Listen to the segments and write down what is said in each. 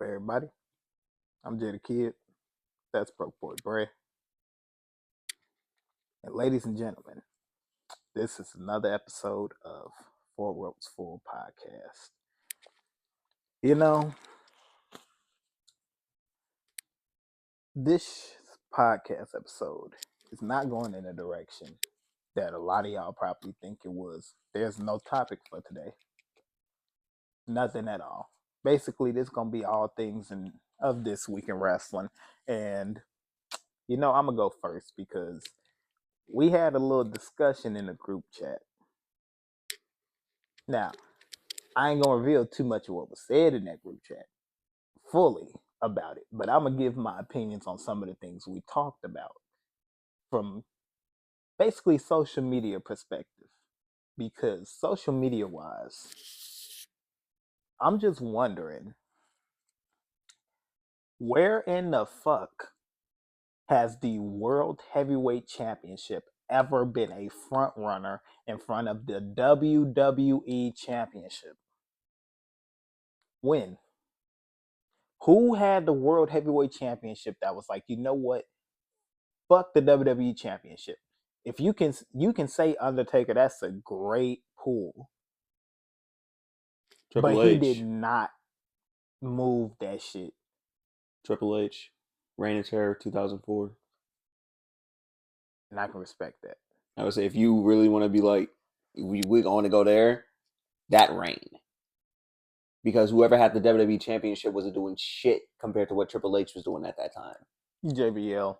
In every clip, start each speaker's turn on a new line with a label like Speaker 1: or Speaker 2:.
Speaker 1: up, everybody? I'm Jay the Kid. That's Broke Boy Bray. And ladies and gentlemen, this is another episode of Four Ropes Full Podcast. You know, this podcast episode is not going in a direction that a lot of y'all probably think it was. There's no topic for today. Nothing at all. Basically, this is going to be all things of this week in wrestling. And, I'm going to go first because we had a little discussion in the group chat. Now, I ain't going to reveal too much of what was said in that group chat fully about it, but I'm going to give my opinions on some of the things we talked about from basically social media perspective. Because social media wise, I'm just wondering, where in the fuck has the World Heavyweight Championship ever been a front runner in front of the WWE Championship? When? Who had the World Heavyweight Championship that was like, you know what? Fuck the WWE Championship. If you can say Undertaker, that's a great pull.
Speaker 2: Triple
Speaker 1: But
Speaker 2: H.
Speaker 1: he did not move that shit.
Speaker 2: Triple H. Reign of Terror 2004.
Speaker 1: And I can respect that.
Speaker 2: I would say if you really want to be like, we're going to go there, that reign. Because whoever had the WWE Championship wasn't doing shit compared to what Triple H was doing at that time.
Speaker 1: JBL,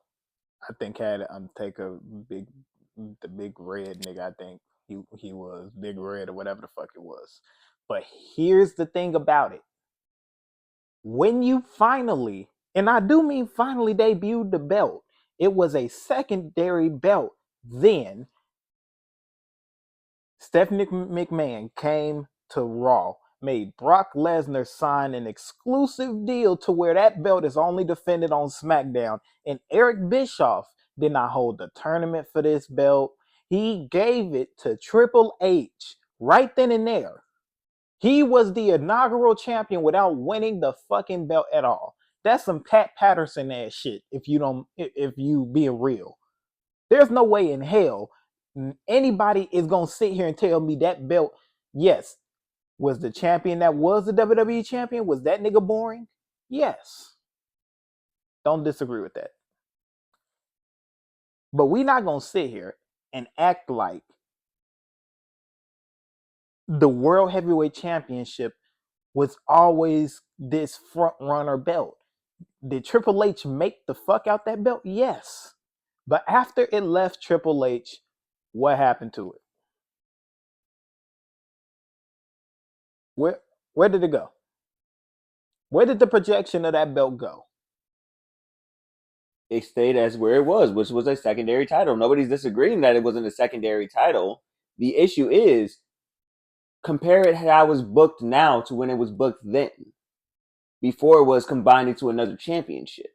Speaker 1: I think, had Undertaker, the big red nigga. I think he was Big Red or whatever the fuck it was. But here's the thing about it. When you finally, and I do mean finally, debuted the belt, it was a secondary belt. Then Stephanie McMahon came to Raw, made Brock Lesnar sign an exclusive deal to where that belt is only defended on SmackDown. And Eric Bischoff did not hold the tournament for this belt. He gave it to Triple H right then and there. He was the inaugural champion without winning the fucking belt at all. That's some Pat Patterson ass shit. If you being real, there's no way in hell anybody is gonna sit here and tell me that belt, yes, was the champion that was the WWE champion. Was that nigga boring? Yes. Don't disagree with that. But we not gonna sit here and act like the World Heavyweight Championship was always this front runner belt. Did Triple H make the fuck out that belt? Yes. But after it left Triple H, what happened to it? Where did it go? Where did the projection of that belt go?
Speaker 2: It stayed as where it was, which was a secondary title. Nobody's disagreeing that it wasn't a secondary title. The issue is, compare it how it was booked now to when it was booked then. Before it was combined into another championship.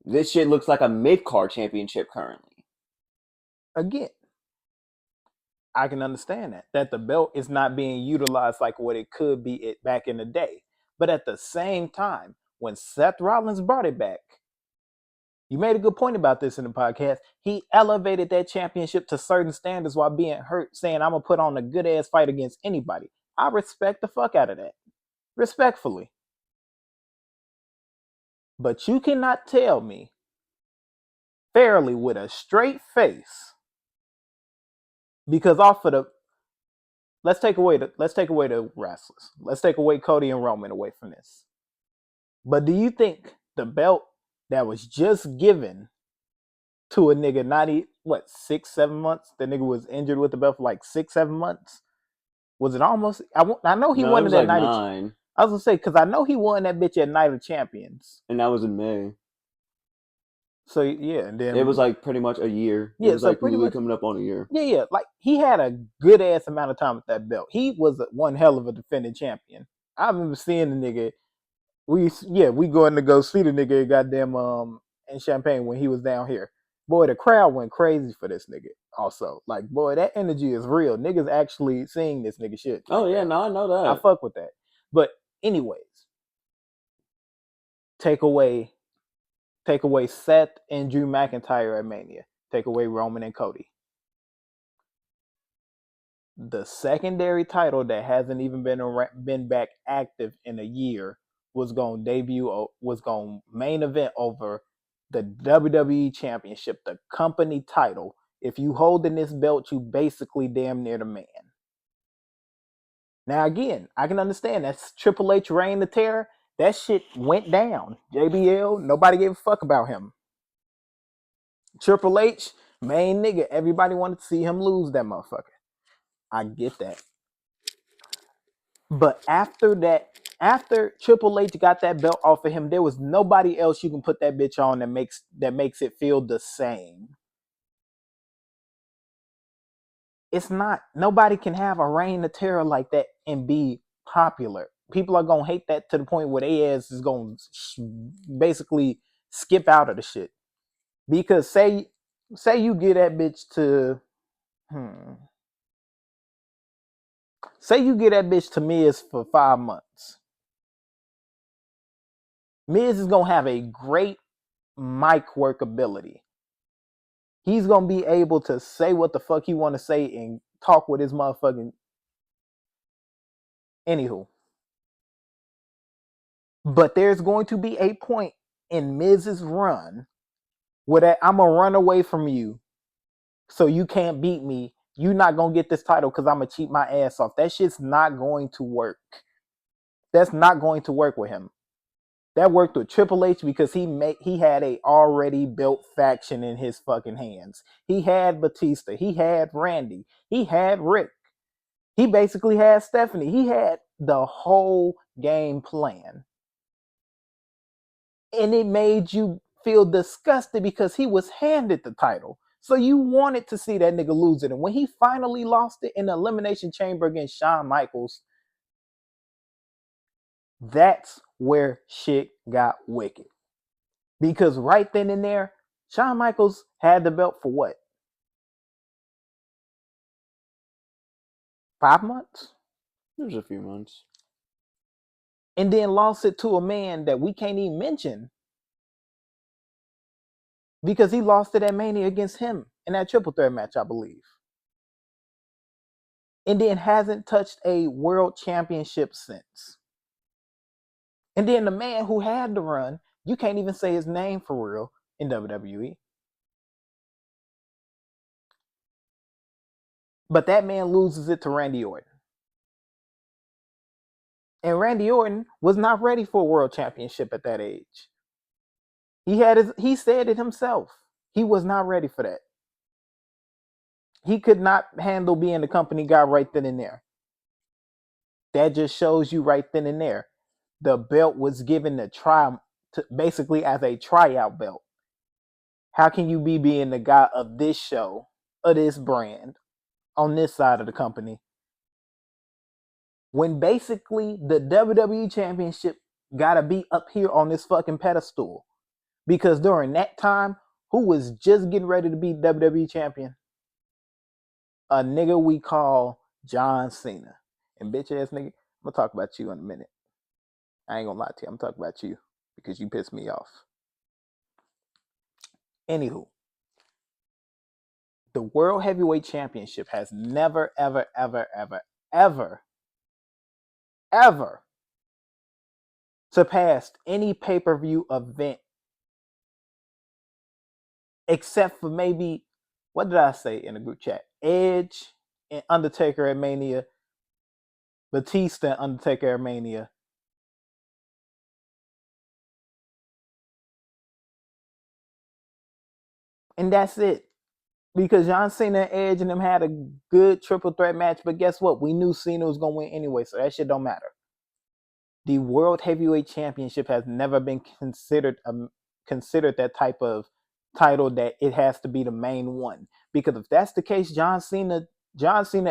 Speaker 2: This shit looks like a mid-card championship currently.
Speaker 1: Again, I can understand that the belt is not being utilized like what it could be back in the day. But at the same time, when Seth Rollins brought it back, you made a good point about this in the podcast. He elevated that championship to certain standards while being hurt, saying, I'm going to put on a good-ass fight against anybody. I respect the fuck out of that. Respectfully. But you cannot tell me fairly with a straight face, because off of the, let's take away the wrestlers. Let's take away Cody and Roman away from this. But do you think the belt that was just given to a nigga 6-7 months? The nigga was injured with the belt for like 6-7 months. Was it almost? I know he won
Speaker 2: it was
Speaker 1: that
Speaker 2: like
Speaker 1: night.
Speaker 2: 9.
Speaker 1: I was gonna say, because I know he won that bitch at Night of Champions,
Speaker 2: and that was in May.
Speaker 1: So yeah, and then
Speaker 2: it was like pretty much a year.
Speaker 1: Yeah,
Speaker 2: it was
Speaker 1: so
Speaker 2: like
Speaker 1: pretty
Speaker 2: really
Speaker 1: much
Speaker 2: coming up on a year.
Speaker 1: Yeah, like he had a good ass amount of time with that belt. He was one hell of a defending champion. I remember seeing the nigga. We going to go see the nigga goddamn in Champagne when he was down here. Boy, the crowd went crazy for this nigga. Also, like, boy, that energy is real. Niggas actually seeing this nigga shit
Speaker 2: Oh
Speaker 1: like
Speaker 2: yeah,
Speaker 1: that.
Speaker 2: no, I know
Speaker 1: I
Speaker 2: that.
Speaker 1: fuck with that. But anyways, take away Seth and Drew McIntyre at Mania. Take away Roman and Cody. The secondary title that hasn't even been back active in a year was going to was going to main event over the WWE Championship, the company title. If you holding this belt, you basically damn near the man. Now again, I can understand that's Triple H reign of terror. That shit went down. JBL, nobody gave a fuck about him. Triple H, main nigga, everybody wanted to see him lose that motherfucker. I get that. But after Triple H got that belt off of him, there was nobody else you can put that bitch on that makes it feel the same. It's not. Nobody can have a reign of terror like that and be popular. People are gonna hate that to the point where they ass is gonna basically skip out of the shit. Because say you get that bitch to say you get that bitch to Miz for 5 months. Miz is gonna have a great mic work ability. He's gonna be able to say what the fuck he want to say and talk with his motherfucking anywho. But there's going to be a point in Miz's run where that I'm gonna run away from you, so you can't beat me. You're not gonna get this title because I'm gonna cheat my ass off. That shit's not going to work. That's not going to work with him. That worked with Triple H because he had a already built faction in his fucking hands. He had Batista, he had Randy, he had Rick, he basically had Stephanie. He had the whole game plan. And it made you feel disgusted because he was handed the title. So you wanted to see that nigga lose it. And when he finally lost it in the Elimination Chamber against Shawn Michaels, that's where shit got wicked. Because right then and there, Shawn Michaels had the belt for what? 5 months?
Speaker 2: There's a few months.
Speaker 1: And then lost it to a man that we can't even mention because he lost it at Mania against him in that triple threat match, I believe. And then hasn't touched a world championship since. And then the man who had the run, you can't even say his name for real in WWE. But that man loses it to Randy Orton. And Randy Orton was not ready for a world championship at that age. He said it himself. He was not ready for that. He could not handle being the company guy right then and there. That just shows you right then and there. The belt was given basically as a tryout belt. How can you be being the guy of this show, of this brand, on this side of the company, when basically the WWE Championship gotta be up here on this fucking pedestal? Because during that time, who was just getting ready to be WWE Champion? A nigga we call John Cena. And bitch ass nigga, I'm gonna talk about you in a minute. I ain't gonna lie to you. I'm talking about you because you pissed me off. Anywho, the World Heavyweight Championship has never, ever, ever, ever, ever, ever surpassed any pay-per-view event except for maybe, what did I say in the group chat? Edge and Undertaker at Mania, Batista and Undertaker at Mania. And that's it. Because John Cena and Edge and them had a good triple threat match, but guess what? We knew Cena was gonna win anyway, so that shit don't matter. The World Heavyweight Championship has never been considered that type of title that it has to be the main one. Because if that's the case, John Cena,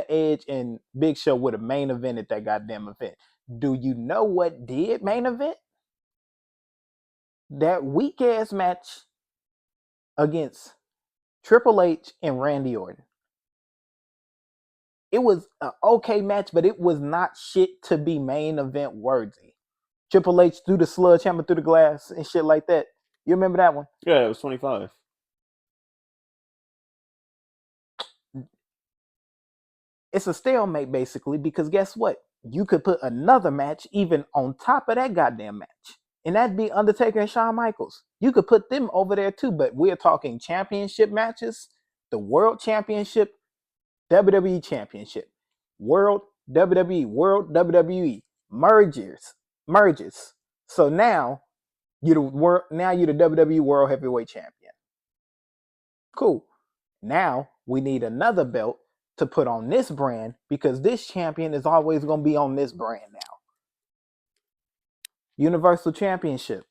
Speaker 1: Edge, and Big Show would have main evented that goddamn event. Do you know what did main event? That weak ass match against Triple H and Randy Orton. It was an okay match, but it was not shit to be main event worthy. Triple H threw the sludge hammer through the glass and shit like that. You remember that one?
Speaker 2: Yeah, it was 25.
Speaker 1: It's a stalemate basically because guess what? You could put another match even on top of that goddamn match. And that'd be Undertaker and Shawn Michaels. You could put them over there too, but we're talking championship matches, the World Championship, WWE Championship, World World WWE merges. So now you're the WWE World Heavyweight Champion. Cool. Now we need another belt to put on this brand because this champion is always going to be on this brand now. Universal Championship,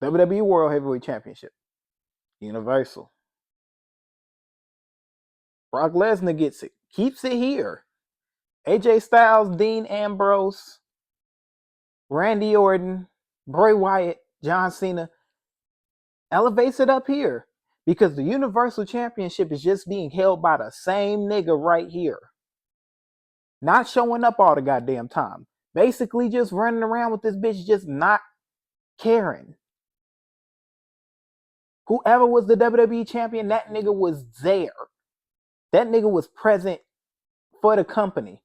Speaker 1: WWE World Heavyweight Championship, Universal. Brock Lesnar gets it, keeps it here. AJ Styles, Dean Ambrose, Randy Orton, Bray Wyatt, John Cena elevates it up here because the Universal Championship is just being held by the same nigga right here. Not showing up all the goddamn time. Basically just running around with this bitch just not caring. Whoever was the WWE champion, that nigga was there. That nigga was present for the company.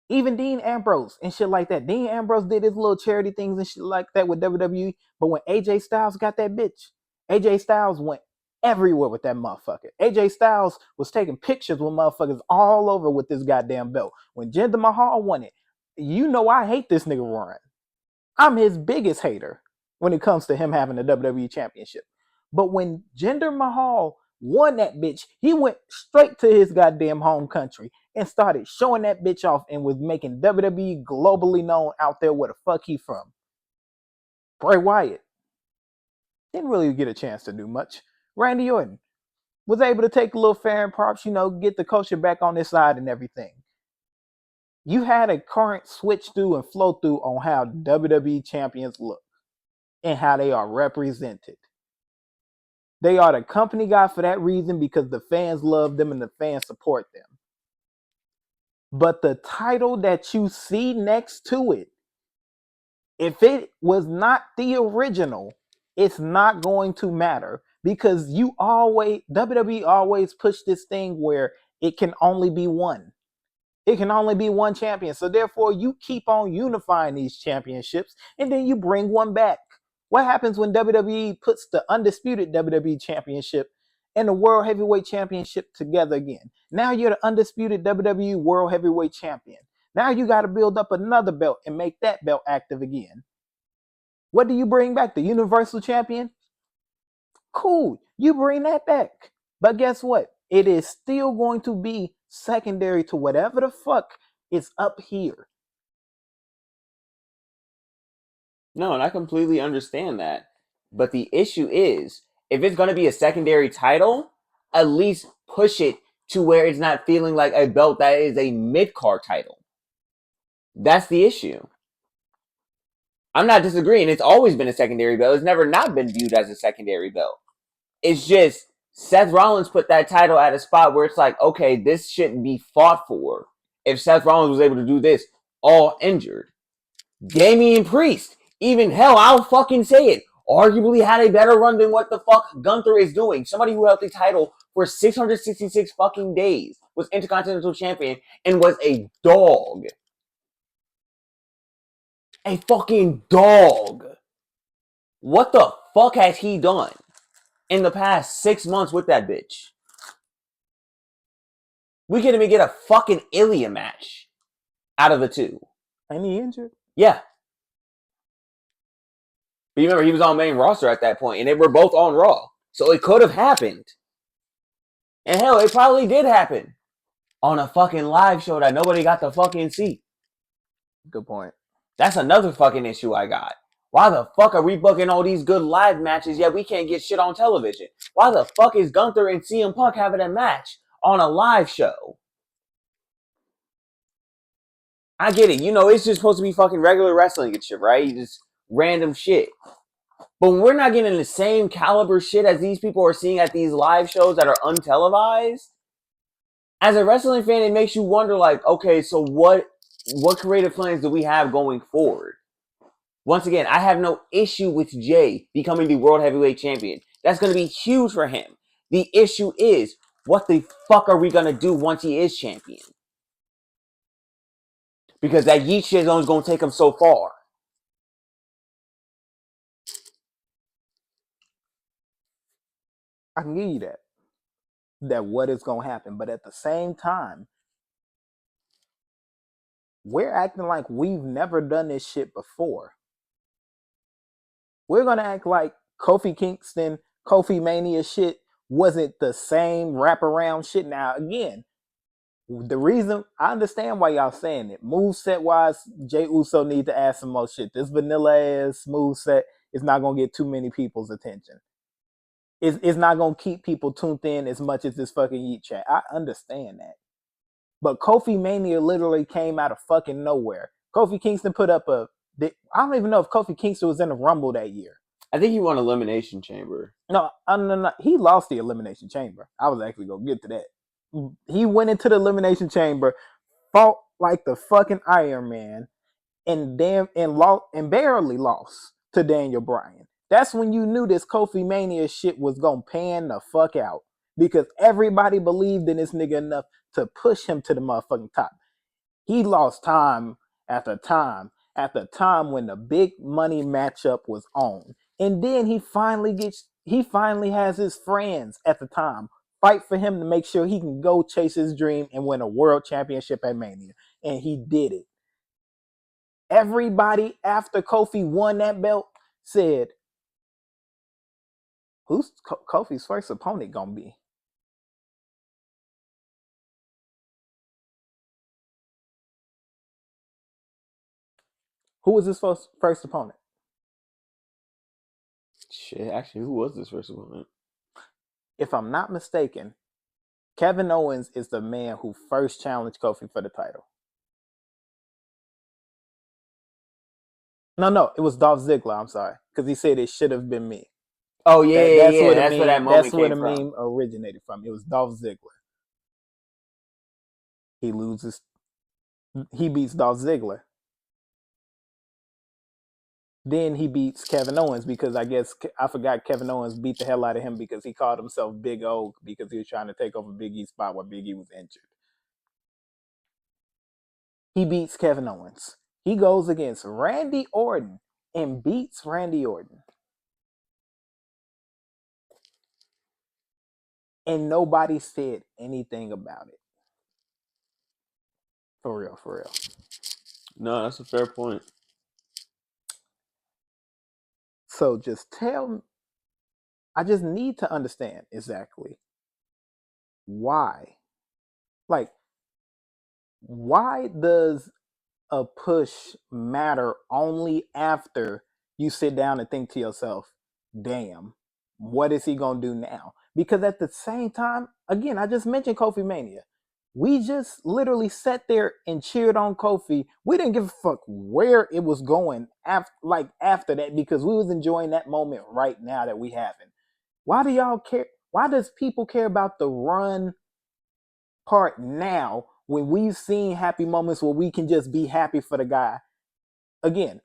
Speaker 1: Even Dean Ambrose and shit like that. Dean Ambrose did his little charity things and shit like that with WWE. But when AJ Styles got that bitch, AJ Styles went everywhere with that motherfucker. AJ Styles was taking pictures with motherfuckers all over with this goddamn belt. When Jinder Mahal won it, you know I hate this nigga run. I'm his biggest hater when it comes to him having the WWE Championship. But when Jinder Mahal won that bitch, he went straight to his goddamn home country and started showing that bitch off and was making WWE globally known out there where the fuck he from. Bray Wyatt didn't really get a chance to do much. Randy Orton was able to take a little fair and props, get the culture back on his side and everything. You had a current switch through and flow through on how WWE champions look and how they are represented. They are the company guy for that reason because the fans love them and the fans support them. But the title that you see next to it, if it was not the original, it's not going to matter because WWE always push this thing where it can only be one. It can only be one champion. So therefore, you keep on unifying these championships and then you bring one back. What happens when WWE puts the undisputed WWE Championship and the World Heavyweight Championship together again? Now you're the undisputed WWE World Heavyweight Champion. Now you got to build up another belt and make that belt active again. What do you bring back? The Universal Champion? Cool. You bring that back. But guess what? It is still going to be secondary to whatever the fuck is up here.
Speaker 2: No, and I completely understand that. But the issue is, if it's going to be a secondary title, at least push it to where it's not feeling like a belt that is a mid-card title. That's the issue. I'm not disagreeing. It's always been a secondary belt. It's never not been viewed as a secondary belt. It's just Seth Rollins put that title at a spot where it's like, okay, this shouldn't be fought for. If Seth Rollins was able to do this, all injured. Damian Priest, even hell, I'll fucking say it, arguably had a better run than what the fuck Gunther is doing. Somebody who held the title for 666 fucking days, was Intercontinental Champion, and was a dog. A fucking dog. What the fuck has he done in the past 6 months with that bitch? We can't even get a fucking Ilya match out of the two.
Speaker 1: Ain't he injured?
Speaker 2: Yeah. But you remember, he was on main roster at that point, and they were both on Raw. So it could have happened. And hell, it probably did happen on a fucking live show that nobody got to fucking see.
Speaker 1: Good point.
Speaker 2: That's another fucking issue I got. Why the fuck are we booking all these good live matches yet we can't get shit on television? Why the fuck is Gunther and CM Punk having a match on a live show? I get it. It's just supposed to be fucking regular wrestling and shit, right? Just random shit. But when we're not getting the same caliber shit as these people are seeing at these live shows that are untelevised, as a wrestling fan, it makes you wonder, like, okay, so what creative plans do we have going forward? Once again, I have no issue with Jay becoming the World Heavyweight Champion. That's going to be huge for him. The issue is, what the fuck are we going to do once he is champion? Because that Yeet shit is only going to take him so far.
Speaker 1: I can give you that what is going to happen. But at the same time, we're acting like we've never done this shit before. We're going to act like Kofi Kingston, Kofi Mania shit wasn't the same wraparound shit. Now, again, the reason I understand why y'all saying it, move set wise, Jay Uso need to add some more shit. This vanilla ass move set is not gonna get too many people's attention. It's not gonna keep people tuned in as much as this fucking Yeet chat. I understand that, but Kofi Mania literally came out of fucking nowhere. Kofi Kingston put up I don't even know if Kofi Kingston was in the Rumble that year.
Speaker 2: I think he won Elimination Chamber.
Speaker 1: No, he lost the Elimination Chamber. I was actually gonna get to that. He went into the Elimination Chamber, fought like the fucking Iron Man, and barely lost to Daniel Bryan. That's when you knew this Kofi Mania shit was gonna pan the fuck out, because everybody believed in this nigga enough to push him to the motherfucking top. He lost time after time after time when the big money matchup was on. And then he finally has his friends at the time fight for him to make sure he can go chase his dream and win a world championship at Mania. And he did it. Everybody after Kofi won that belt said, who's Kofi's first opponent gonna be? Who was his first opponent?
Speaker 2: Shit, actually, who was this first opponent?
Speaker 1: If I'm not mistaken, Kevin Owens is the man who first challenged Kofi for the title. No, it was Dolph Ziggler. I'm sorry, because he said it should have been me.
Speaker 2: Oh yeah,
Speaker 1: That's
Speaker 2: yeah.
Speaker 1: where the
Speaker 2: That's where that
Speaker 1: meme. That's
Speaker 2: moment
Speaker 1: where
Speaker 2: came
Speaker 1: the
Speaker 2: from.
Speaker 1: meme originated from. It was Dolph Ziggler. He loses. He beats Dolph Ziggler. Then he beats Kevin Owens, because I forgot Kevin Owens beat the hell out of him because he called himself Big O because he was trying to take over Big E's spot while Big E was injured. He beats Kevin Owens. He goes against Randy Orton and beats Randy Orton. And nobody said anything about it. For real, for real.
Speaker 2: No, that's a fair point.
Speaker 1: So I just need to understand exactly why. Like, why does a push matter only after you sit down and think to yourself, damn, what is he going to do now? Because at the same time, again, I just mentioned Kofi Mania. We just literally sat there and cheered on Kofi. We didn't give a fuck where it was going after that, because we was enjoying that moment right now that we having. Why do y'all care? Why does people care about the run part now when we've seen happy moments where we can just be happy for the guy? Again,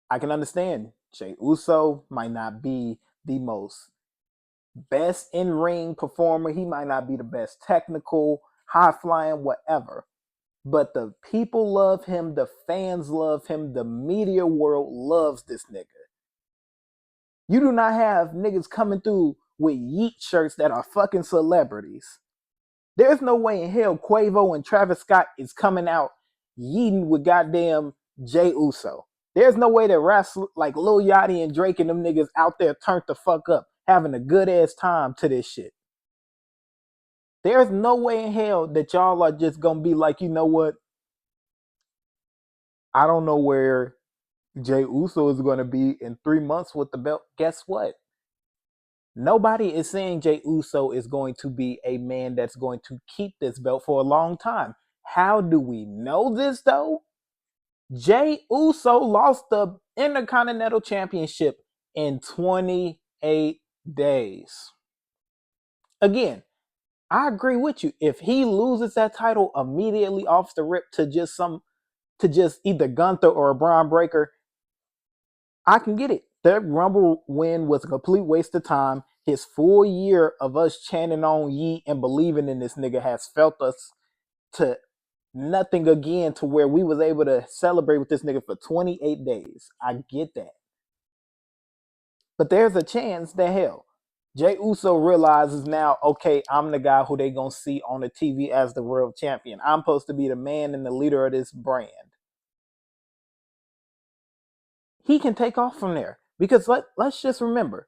Speaker 1: I can understand Jey Uso might not be the most best in ring performer. He might not be the best technical, high flying, whatever. But the people love him, the fans love him, the media world loves this nigga. You do not have niggas coming through with Yeet shirts that are fucking celebrities. There's no way in hell Quavo and Travis Scott is coming out yeeting with goddamn Jey Uso. There's no way that wrestle like Lil Yachty and Drake and them niggas out there turned the fuck up, having a good ass time to this shit. There's no way in hell that y'all are just gonna be like, you know what? I don't know where Jey Uso is gonna be in 3 months with the belt. Guess what? Nobody is saying Jey Uso is going to be a man that's going to keep this belt for a long time. How do we know this though? Jey Uso lost the Intercontinental Championship in 28 days. Again, I agree with you. If he loses that title immediately off the rip to just either Gunther or a Braun Breaker, I can get it. That Rumble win was a complete waste of time. His full year of us chanting on Yeet and believing in this nigga has felt us to nothing again, to where we was able to celebrate with this nigga for 28 days. I get that. But there's a chance that hell, Jey Uso realizes now, okay, I'm the guy who they gonna see on the TV as the world champion. I'm supposed to be the man and the leader of this brand. He can take off from there. Because let's just remember,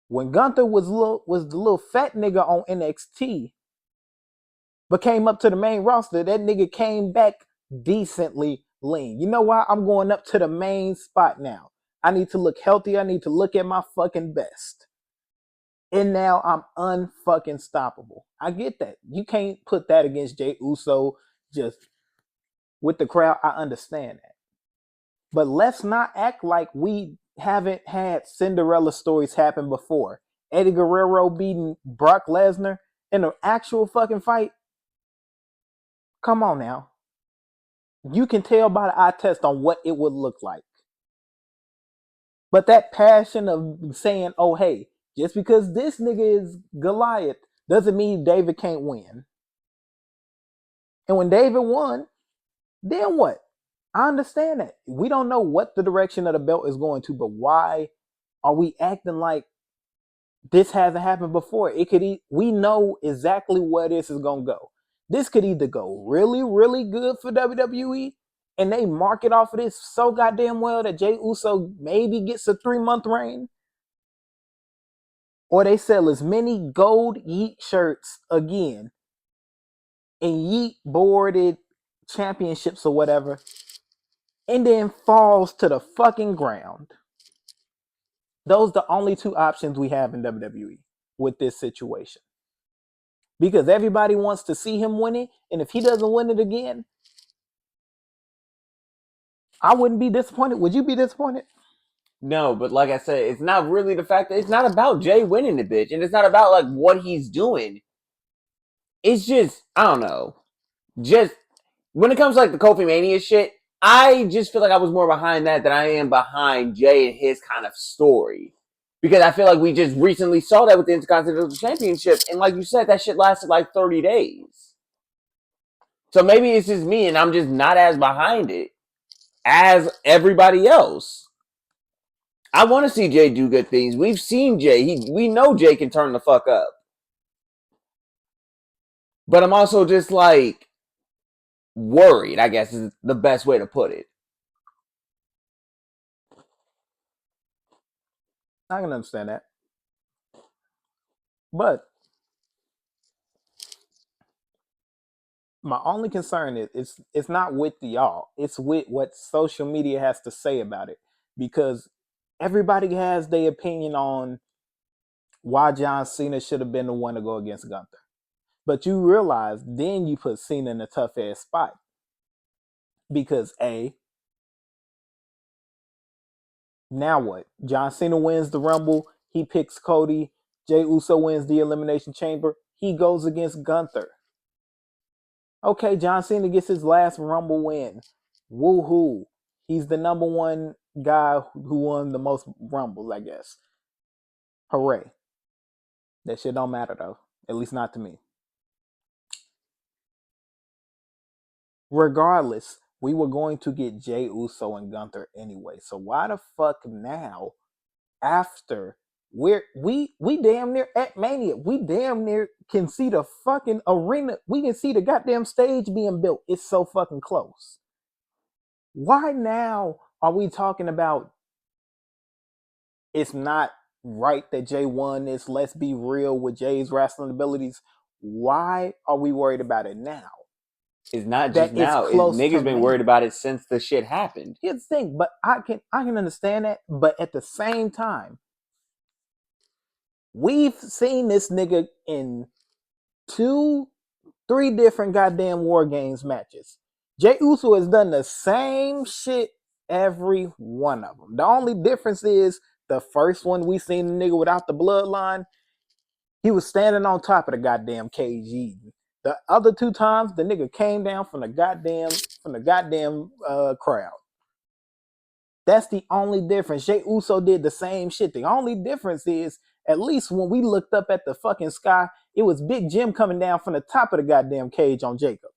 Speaker 1: when Gunther was the little fat nigga on NXT, but came up to the main roster, that nigga came back decently lean. You know why? I'm going up to the main spot now. I need to look healthy. I need to look at my fucking best. And now I'm unfucking stoppable. I get that. You can't put that against Jey Uso just with the crowd. I understand that. But let's not act like we haven't had Cinderella stories happen before. Eddie Guerrero beating Brock Lesnar in an actual fucking fight. Come on now. You can tell by the eye test on what it would look like. But that passion of saying, oh, hey, just because this nigga is Goliath doesn't mean David can't win. And when David won, then what? I understand that. We don't know what the direction of the belt is going to, but why are we acting like this hasn't happened before? We know exactly where this is going to go. This could either go really, really good for WWE, and they market off of this so goddamn well that Jey Uso maybe gets a 3-month reign, or they sell as many gold Yeet shirts again and Yeet boarded championships or whatever, and then falls to the fucking ground. Those are the only two options we have in WWE with this situation. Because everybody wants to see him win it, and if he doesn't win it again, I wouldn't be disappointed. Would you be disappointed?
Speaker 2: No, but like I said, it's not really the fact that it's not about Jay winning the bitch, and it's not about like what he's doing. It's just, I don't know. Just when it comes to like the Kofi Mania shit, I just feel like I was more behind that than I am behind Jay and his kind of story. Because I feel like we just recently saw that with the Intercontinental Championship, and like you said, that shit lasted like 30 days. So maybe it's just me and I'm just not as behind it as everybody else. I want to see Jay do good things. We've seen Jay. We know Jay can turn the fuck up. But I'm also just like worried, I guess is the best way to put it.
Speaker 1: I can understand that. But my only concern is it's not with y'all. It's with what social media has to say about it. Because everybody has their opinion on why John Cena should have been the one to go against Gunther. But you realize then you put Cena in a tough ass spot. Because now what? John Cena wins the Rumble. He picks Cody. Jey Uso wins the Elimination Chamber. He goes against Gunther. Okay, John Cena gets his last Rumble win. Woohoo. He's the number one guy who won the most Rumbles, I guess. Hooray. That shit don't matter though. At least not to me. Regardless, we were going to get Jey Uso and Gunther anyway. So why the fuck now, after we damn near at Mania, we damn near can see the fucking arena. We can see the goddamn stage being built. It's so fucking close. Why now are we talking about it's not right that Jay won this? Let's be real with Jay's wrestling abilities. Why are we worried about it now?
Speaker 2: It's not just
Speaker 1: That it's
Speaker 2: now.
Speaker 1: close to
Speaker 2: Niggas been worried
Speaker 1: Mania.
Speaker 2: about it since the shit happened.
Speaker 1: Here's the thing, but I can understand that. But at the same time, we've seen this nigga in 2-3 different goddamn War Games matches. Jey Uso has done the same shit every one of them. The only difference is the first one we seen the nigga without the bloodline. He was standing on top of the goddamn cage eating. The other two times, the nigga came down from the goddamn crowd. That's the only difference. Jey Uso did the same shit. The only difference is, at least when we looked up at the fucking sky, it was Big Jim coming down from the top of the goddamn cage on Jacob.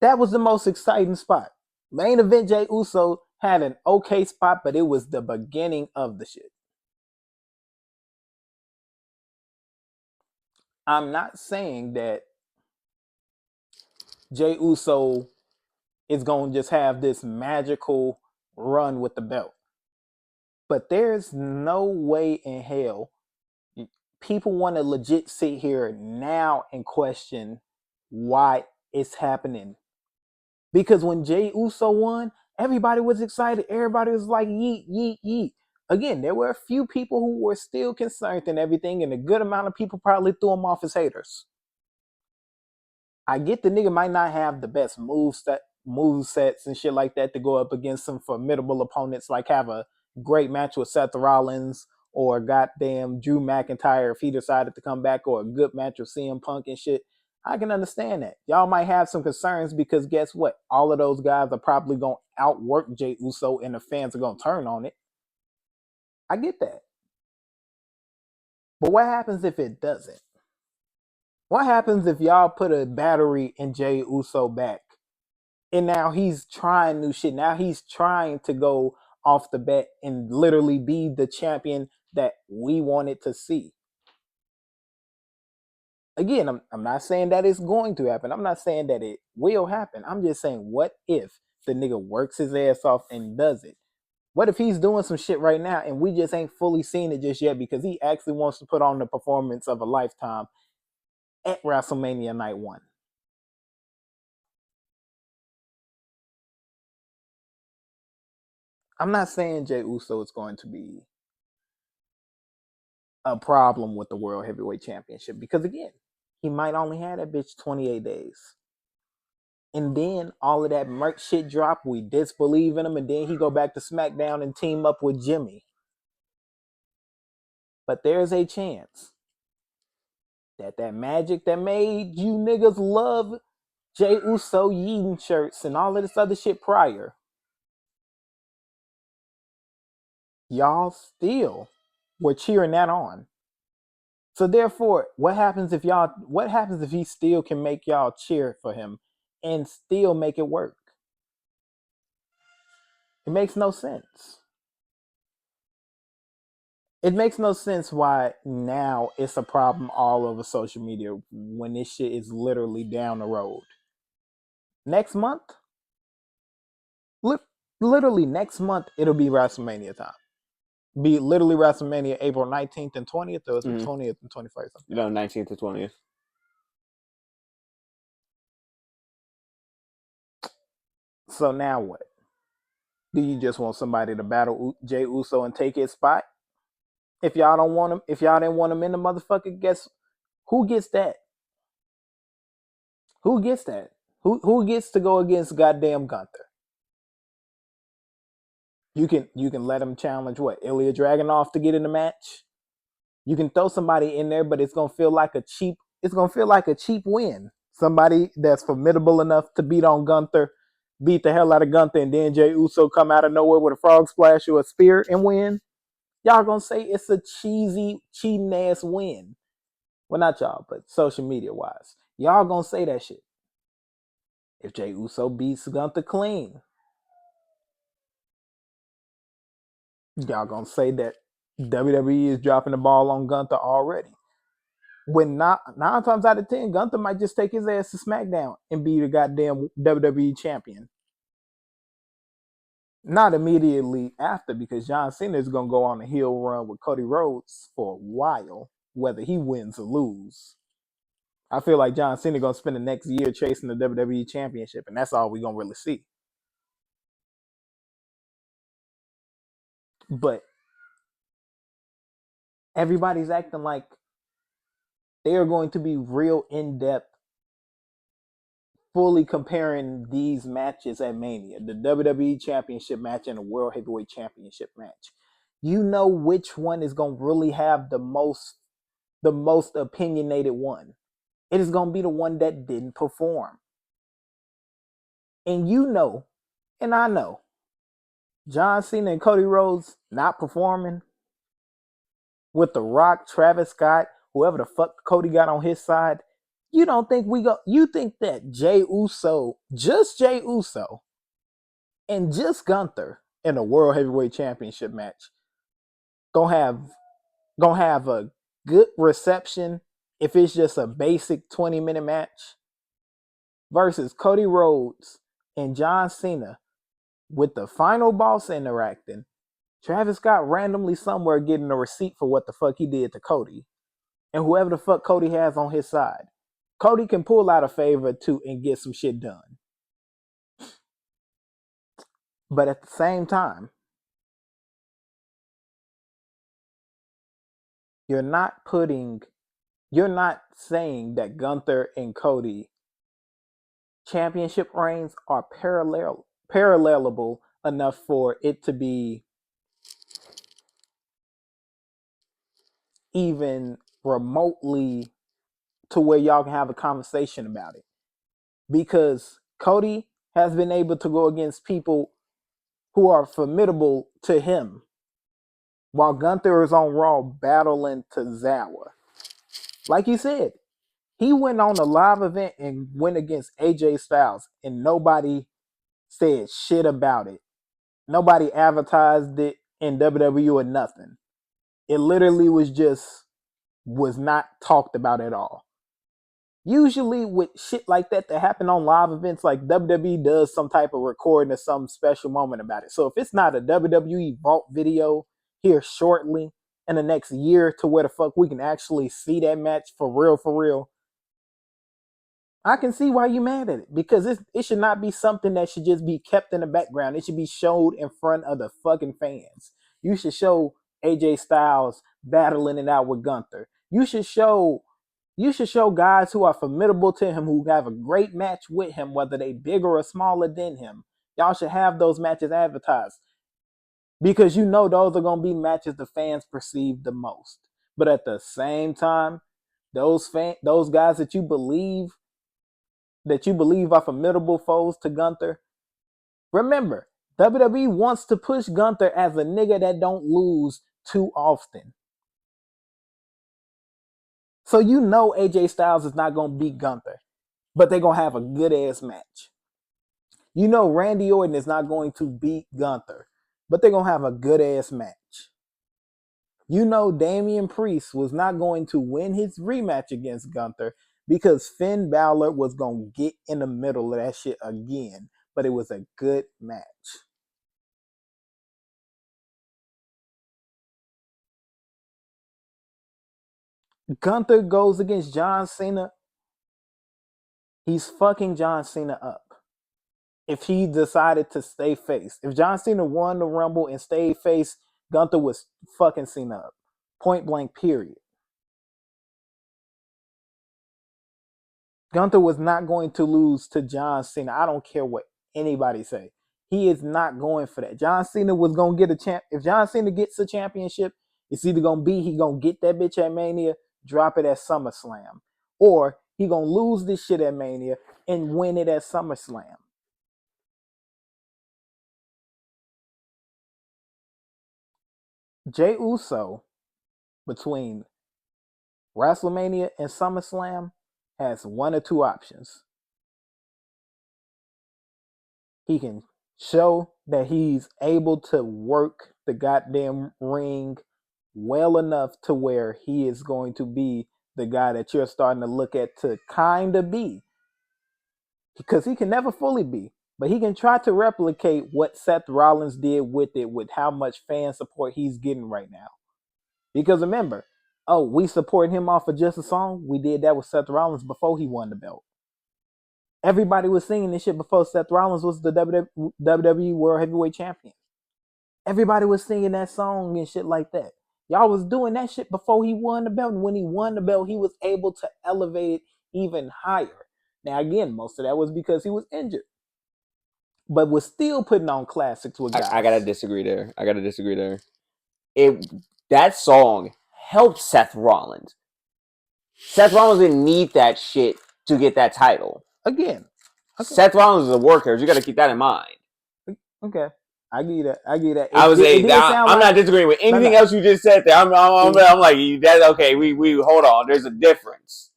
Speaker 1: That was the most exciting spot. Main event Jey Uso had an okay spot, but it was the beginning of the shit. I'm not saying that Jey Uso is going to just have this magical run with the belt. But there's no way in hell people want to legit sit here now and question why it's happening. Because when Jey Uso won, everybody was excited. Everybody was like, yeet, yeet, yeet. Again, there were a few people who were still concerned and everything, and a good amount of people probably threw him off as haters. I get the nigga might not have the best move sets and shit like that to go up against some formidable opponents, like have a great match with Seth Rollins or goddamn Drew McIntyre if he decided to come back, or a good match with CM Punk and shit. I can understand that. Y'all might have some concerns because guess what? All of those guys are probably going to outwork Jey Uso and the fans are going to turn on it. I get that. But what happens if it doesn't? What happens if y'all put a battery in Jey Uso back? And now he's trying new shit. Now he's trying to go off the bat and literally be the champion that we wanted to see. Again, I'm not saying that it's going to happen. I'm not saying that it will happen. I'm just saying, what if the nigga works his ass off and does it? What if he's doing some shit right now and we just ain't fully seen it just yet because he actually wants to put on the performance of a lifetime at WrestleMania Night 1? I'm not saying Jey Uso is going to be a problem with the World Heavyweight Championship because, again, he might only have that bitch 28 days. And then all of that merch shit drop, we disbelieve in him, and then he go back to SmackDown and team up with Jimmy. But there's a chance that that magic that made you niggas love Jey Uso yeeting shirts and all of this other shit prior, y'all still were cheering that on. So therefore, what happens if he still can make y'all cheer for him and still make it work? It makes no sense. It makes no sense why now it's a problem all over social media when this shit is literally down the road. Next month, literally next month, it'll be WrestleMania time. Be literally WrestleMania April 19th and 20th, or is it 20th and 21st?
Speaker 2: No, 19th to 20th.
Speaker 1: So now what? Do you just want somebody to battle Jey Uso and take his spot? If y'all don't want him, if y'all didn't want him in the motherfucker, guess who gets that? Who gets that? Who gets to go against goddamn Gunther? You can let him challenge what? Ilya Dragunov to get in the match? You can throw somebody in there, but it's gonna feel like a cheap win. Somebody that's formidable enough to beat on Gunther, beat the hell out of Gunther, and then Jey Uso come out of nowhere with a frog splash or a spear and win. Y'all gonna say it's a cheating ass win. Well, not y'all, but social media wise. Y'all gonna say that shit. If Jey Uso beats Gunther clean, y'all gonna say that WWE is dropping the ball on Gunther already. When not 9 times out of 10, Gunther might just take his ass to SmackDown and be the goddamn WWE champion. Not immediately after, because John Cena is gonna go on a heel run with Cody Rhodes for a while, whether he wins or lose. I feel like John Cena gonna spend the next year chasing the WWE Championship, and that's all we gonna really see. But everybody's acting like they are going to be real in depth, fully comparing these matches at Mania, the WWE Championship match and the World Heavyweight Championship match. You know which one is gonna really have the most opinionated one. It is gonna be the one that didn't perform. And you know, and I know, John Cena and Cody Rhodes not performing with The Rock, Travis Scott, whoever the fuck Cody got on his side. You don't think we go? You think that Jay Uso, and just Gunther in a World Heavyweight Championship match gonna have a good reception if it's just a basic 20-minute match versus Cody Rhodes and John Cena with the final boss interacting, Travis Scott randomly somewhere getting a receipt for what the fuck he did to Cody, and whoever the fuck Cody has on his side. Cody can pull out a favor too and get some shit done. But at the same time, you're not saying that Gunther and Cody championship reigns are parallelable enough for it to be even remotely to where y'all can have a conversation about it. Because Cody has been able to go against people who are formidable to him, while Gunther is on Raw battling Tozawa. Like you said, he went on a live event and went against AJ Styles, and nobody said shit about it. Nobody advertised it in WWE or nothing. It literally was not talked about at all. Usually with shit like that happen on live events, like WWE does some type of recording or some special moment about it. So if it's not a WWE Vault video here shortly in the next year to where the fuck we can actually see that match for real, I can see why you mad at it, because it should not be something that should just be kept in the background. It should be showed in front of the fucking fans. You should show AJ Styles battling it out with Gunther. You should show guys who are formidable to him, who have a great match with him, whether they bigger or smaller than him. Y'all should have those matches advertised, because you know those are gonna be matches the fans perceive the most. But at the same time, those guys that you believe are formidable foes to Gunther, remember, WWE wants to push Gunther as a nigga that don't lose too often. So you know AJ Styles is not going to beat Gunther, but they're going to have a good ass match. You know Randy Orton is not going to beat Gunther, but they're going to have a good ass match. You know Damian Priest was not going to win his rematch against Gunther because Finn Balor was going to get in the middle of that shit again, but it was a good match. Gunther goes against John Cena. He's fucking John Cena up. If he decided to stay face. If John Cena won the Rumble and stayed face, Gunther was fucking Cena up. Point blank, period. Gunther was not going to lose to John Cena. I don't care what anybody say. He is not going for that. John Cena was going to get a champ. If John Cena gets a championship, it's either going to be he going to get that bitch at Mania, drop it at SummerSlam, or he going to lose this shit at Mania and win it at SummerSlam. Jey Uso, between WrestleMania and SummerSlam, has one or two options. He can show that he's able to work the goddamn ring well enough to where he is going to be the guy that you're starting to look at to kind of be. Because he can never fully be, but he can try to replicate what Seth Rollins did with it, with how much fan support he's getting right now. Because remember, we support him off of just a song. We did that with Seth Rollins before he won the belt. Everybody was singing this shit before Seth Rollins was the WWE World Heavyweight Champion. Everybody was singing that song and shit like that. Y'all was doing that shit before he won the belt. And when he won the belt, he was able to elevate it even higher. Now, again, most of that was because he was injured, but was still putting on classics with guys.
Speaker 2: I gotta disagree there. that song helped Seth Rollins. Seth Rollins didn't need that shit to get that title.
Speaker 1: Again, okay,
Speaker 2: Seth Rollins is a worker. You got to keep that in mind.
Speaker 1: okay. I give you that. I give you that.
Speaker 2: I would
Speaker 1: It
Speaker 2: say
Speaker 1: did
Speaker 2: that
Speaker 1: sound
Speaker 2: I'm
Speaker 1: like
Speaker 2: not disagreeing with
Speaker 1: no,
Speaker 2: anything
Speaker 1: no.
Speaker 2: else you just said there.
Speaker 1: See,
Speaker 2: I'm like that. Okay, we hold on. There's a difference.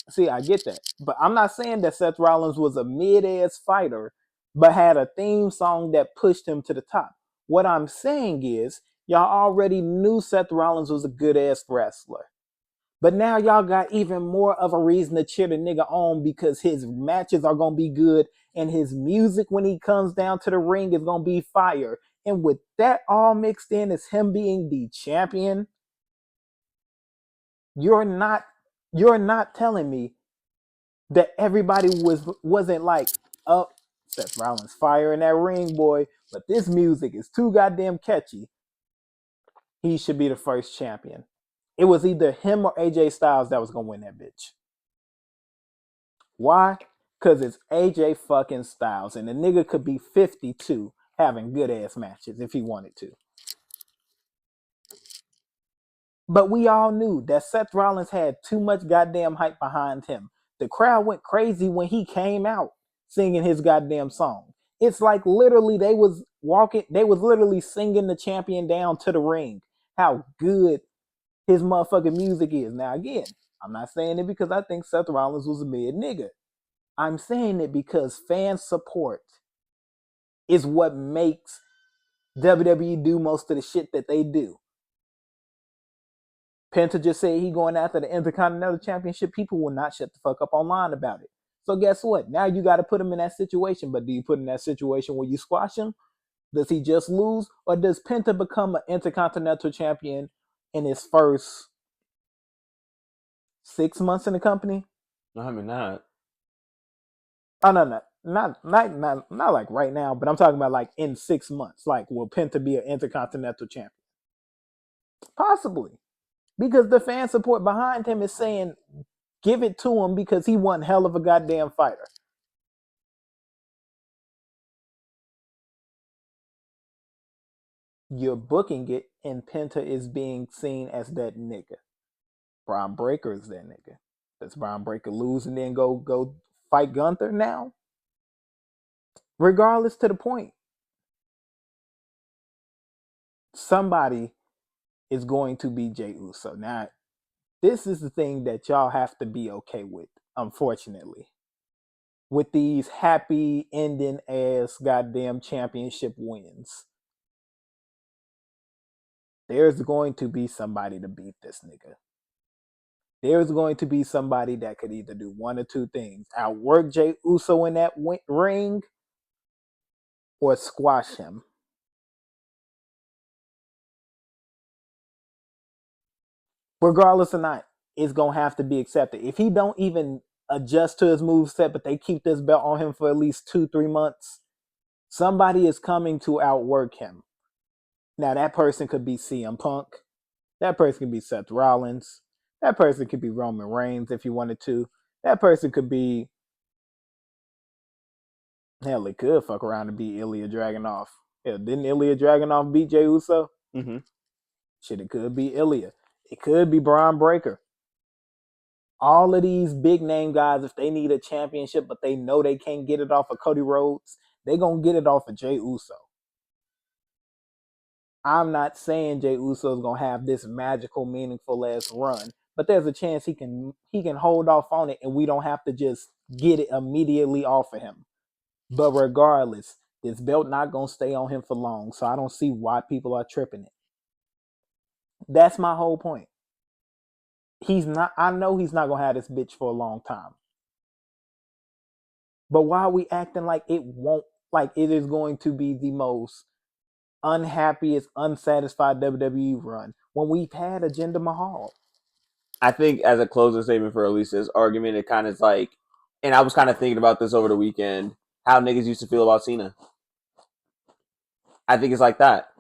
Speaker 1: see, I get that, but I'm not saying that Seth Rollins was a mid-ass fighter, but had a theme song that pushed him to the top. What I'm saying is, y'all already knew Seth Rollins was a good ass wrestler. But now y'all got even more of a reason to cheer the nigga on because his matches are gonna be good and his music when he comes down to the ring is gonna be fire. And with that all mixed in as him being the champion, you're not you're not telling me that everybody wasn't like, oh, Seth Rollins fire in that ring, boy, but this music is too goddamn catchy. He should be the first champion. It was either him or AJ Styles that was gonna win that bitch. Why? Because it's AJ fucking Styles, and the nigga could be 52 having good ass matches if he wanted to. But we all knew that Seth Rollins had too much goddamn hype behind him. The crowd went crazy when he came out singing his goddamn song. It's like literally they was literally singing the champion down to the ring. How good his motherfucking music is. Now again, I'm not saying it because I think Seth Rollins was a mid nigga. I'm saying it because fan support is what makes WWE do most of the shit that they do. Penta just said he going after the Intercontinental Championship. People will not shut the fuck up online about it. So guess what? Now you got to put him in that situation. But do you put him in that situation where you squash him? Does he just lose? Or does Penta become an Intercontinental Champion in his first 6 months in the company?
Speaker 2: No, I mean not.
Speaker 1: Oh no, no. Not like right now, but I'm talking about like in 6 months. Like, will Penta be an Intercontinental Champion? Possibly. Because the fan support behind him is saying, give it to him because he one hell of a goddamn fighter. You're booking it, and Penta is being seen as that nigga. Braun Breaker is that nigga. Does Braun Breaker lose and then go fight Gunther now? Regardless to the point, somebody is going to be Jey Uso. Now, this is the thing that y'all have to be okay with, unfortunately. With these happy ending ass goddamn championship wins, there's going to be somebody to beat this nigga. There's going to be somebody that could either do one or two things: outwork Jey Uso in that ring or squash him. Regardless or not, it's going to have to be accepted. If he don't even adjust to his move set, but they keep this belt on him for at least 2-3 months, somebody is coming to outwork him. Now, that person could be CM Punk. That person could be Seth Rollins. That person could be Roman Reigns if you wanted to. That person could be, hell, it could fuck around and be Ilya Dragunov. Hell, didn't Ilya Dragunov beat Jey Uso?
Speaker 2: Mm-hmm.
Speaker 1: Shit, it could be Ilya. It could be Braun Breaker. All of these big name guys, if they need a championship, but they know they can't get it off of Cody Rhodes, they gonna get it off of Jey Uso. I'm not saying Jey Uso is gonna have this magical, meaningful ass run, but there's a chance he can hold off on it, and we don't have to just get it immediately off of him. But regardless, this belt not gonna stay on him for long, so I don't see why people are tripping it. That's my whole point. He's not. I know he's not gonna have this bitch for a long time. But why are we acting like it won't? Like it is going to be the most unhappiest, unsatisfied WWE run when we've had a Jinder Mahal.
Speaker 2: I think as a closing statement for Elisa's argument, it kind of is like, and I was kind of thinking about this over the weekend, how niggas used to feel about Cena. I think it's like that.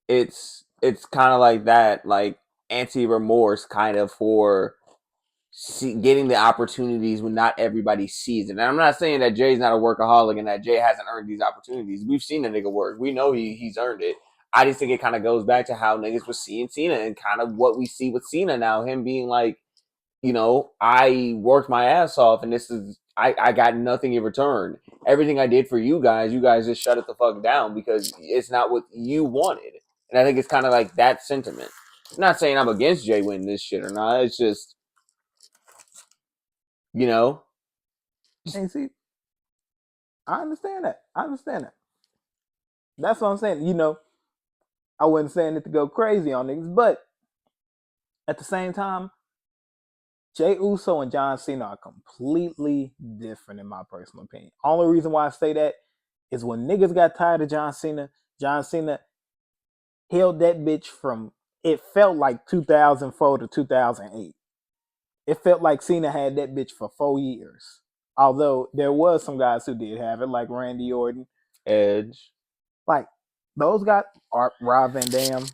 Speaker 2: It's kind of like that, like anti-remorse kind of for getting the opportunities when not everybody sees it. And I'm not saying that Jay's not a workaholic and that Jay hasn't earned these opportunities. We've seen the nigga work. We know he's earned it. I just think it kind of goes back to how niggas was seeing Cena and kind of what we see with Cena now. Him being like, I worked my ass off and this is, I got nothing in return. Everything I did for you guys just shut it the fuck down because it's not what you wanted. And I think it's kind of like that sentiment. I'm not saying I'm against Jay winning this shit or not. It's just, you know,
Speaker 1: And see, I understand that. I understand that. That's what I'm saying. I wasn't saying it to go crazy on niggas, but at the same time, Jey Uso and John Cena are completely different in my personal opinion. Only reason why I say that is when niggas got tired of John Cena held that bitch from, it felt like 2004 to 2008. It felt like Cena had that bitch for 4 years. Although there was some guys who did have it, like Randy Orton.
Speaker 2: Edge.
Speaker 1: Like, those guys, Rob Van Dam.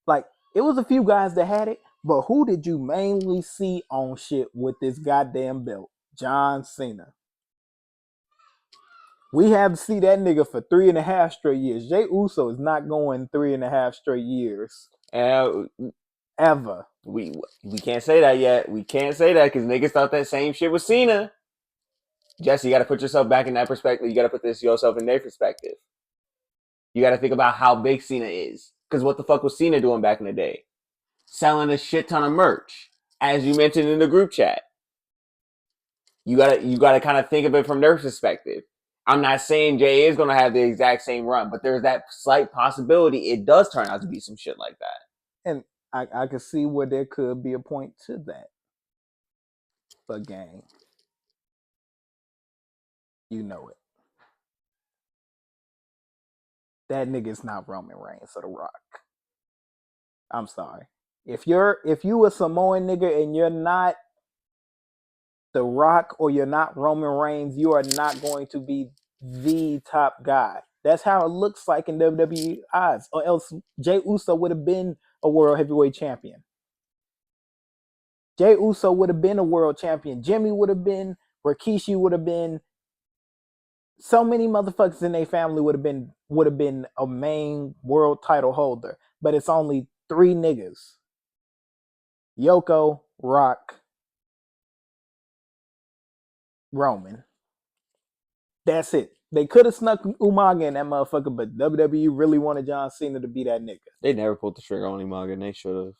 Speaker 1: Like, it was a few guys that had it, but who did you mainly see on shit with this goddamn belt? John Cena. We have to see that nigga for 3.5 straight years. Jey Uso is not going 3.5 straight years. Ever.
Speaker 2: We can't say that yet. We can't say that because niggas thought that same shit with Cena. Jesse, you got to put yourself back in that perspective. You got to put yourself in their perspective. You got to think about how big Cena is. Because what the fuck was Cena doing back in the day? Selling a shit ton of merch, as you mentioned in the group chat. You gotta kind of think of it from their perspective. I'm not saying Jay is gonna have the exact same run, but there's that slight possibility it does turn out to be some shit like that.
Speaker 1: And I can see where there could be a point to that. But gang, you know it. That nigga's not Roman Reigns or The Rock. I'm sorry. If you a Samoan nigga and you're not The Rock or you're not Roman Reigns, you are not going to be the top guy. That's how it looks like in WWE eyes. Or else Jey Uso would have been a world heavyweight champion. Jey Uso would have been a world champion. Jimmy would have been. Rikishi would have been. So many motherfuckers in their family would have been a main world title holder. But it's only 3 niggas. Yoko, Rock, Roman. That's it. They could have snuck Umaga in that motherfucker, but WWE really wanted John Cena to be that nigga.
Speaker 2: They never pulled the trigger on Umaga, and they should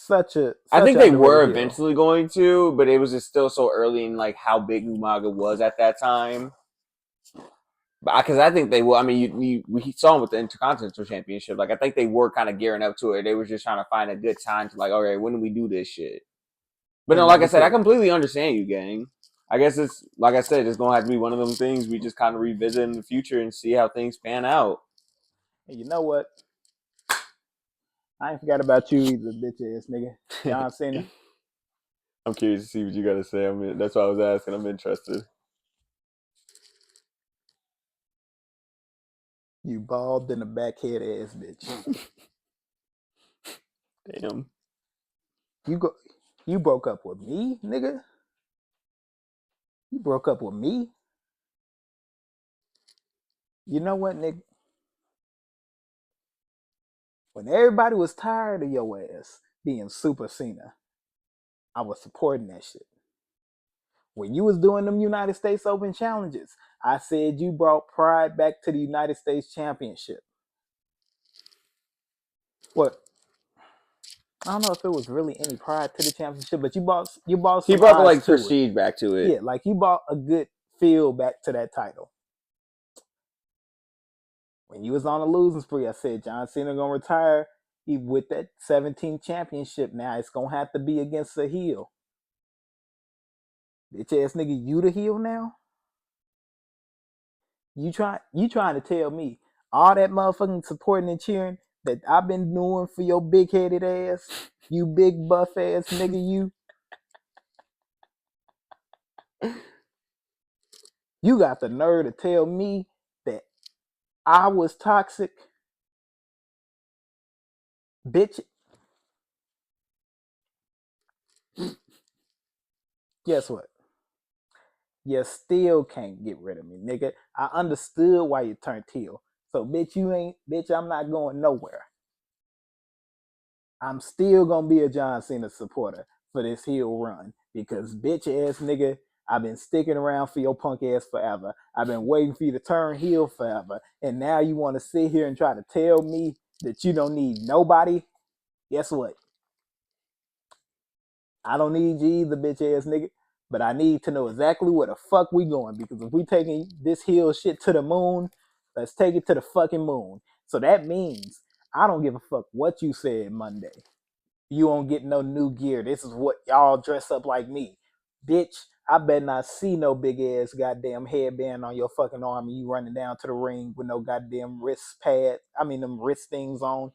Speaker 2: have.
Speaker 1: I
Speaker 2: think they were eventually going to, but it was just still so early in like how big Umaga was at that time. Because I think they will. I mean, we saw them with the Intercontinental Championship. Like, I think they were kind of gearing up to it. They were just trying to find a good time to like, okay, when do we do this shit? But no, like I said, I completely understand you, gang. I guess it's like I said, it's gonna have to be one of them things we just kind of revisit in the future and see how things pan out.
Speaker 1: And you know what? I ain't forgot about you either, bitch ass nigga. John Cena.
Speaker 2: I'm curious to see what you got to say. That's why I was asking. I'm interested.
Speaker 1: You bald in the backhead ass bitch.
Speaker 2: Damn.
Speaker 1: You broke up with me, nigga? You broke up with me? You know what, nigga? When everybody was tired of your ass being Super Cena, I was supporting that shit. When you was doing them United States Open challenges, I said you brought pride back to the United States Championship. What? I don't know if it was really any pride to the championship, but you brought some.
Speaker 2: He brought the like
Speaker 1: to
Speaker 2: prestige back to it.
Speaker 1: Yeah, like you brought a good feel back to that title. When you was on a losing spree, I said John Cena gonna retire with that 17th championship. Now it's gonna have to be against a heel. Bitch ass nigga, you the heel now? You trying to tell me all that motherfucking supporting and cheering that I've been doing for your big headed ass, you big buff ass nigga, you? You got the nerve to tell me that I was toxic? Bitch. Guess what? You still can't get rid of me, nigga. I understood why you turned heel. So, bitch, I'm not going nowhere. I'm still gonna be a John Cena supporter for this heel run because bitch ass nigga, I've been sticking around for your punk ass forever. I've been waiting for you to turn heel forever. And now you want to sit here and try to tell me that you don't need nobody? Guess what? I don't need you either, bitch ass nigga. But I need to know exactly where the fuck we going because if we taking this heel shit to the moon, let's take it to the fucking moon. So that means I don't give a fuck what you said Monday. You won't get no new gear. This is what y'all dress up like me. Bitch, I better not see no big ass goddamn headband on your fucking arm and you running down to the ring with no goddamn wrist pad. I mean them wrist things on.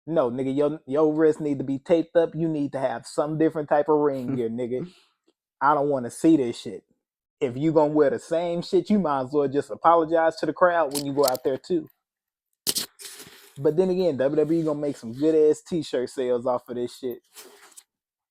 Speaker 1: No, nigga, your wrist need to be taped up. You need to have some different type of ring gear, nigga. I don't want to see this shit. If you gonna wear the same shit, you might as well just apologize to the crowd when you go out there too. But then again, WWE gonna make some good ass t-shirt sales off of this shit.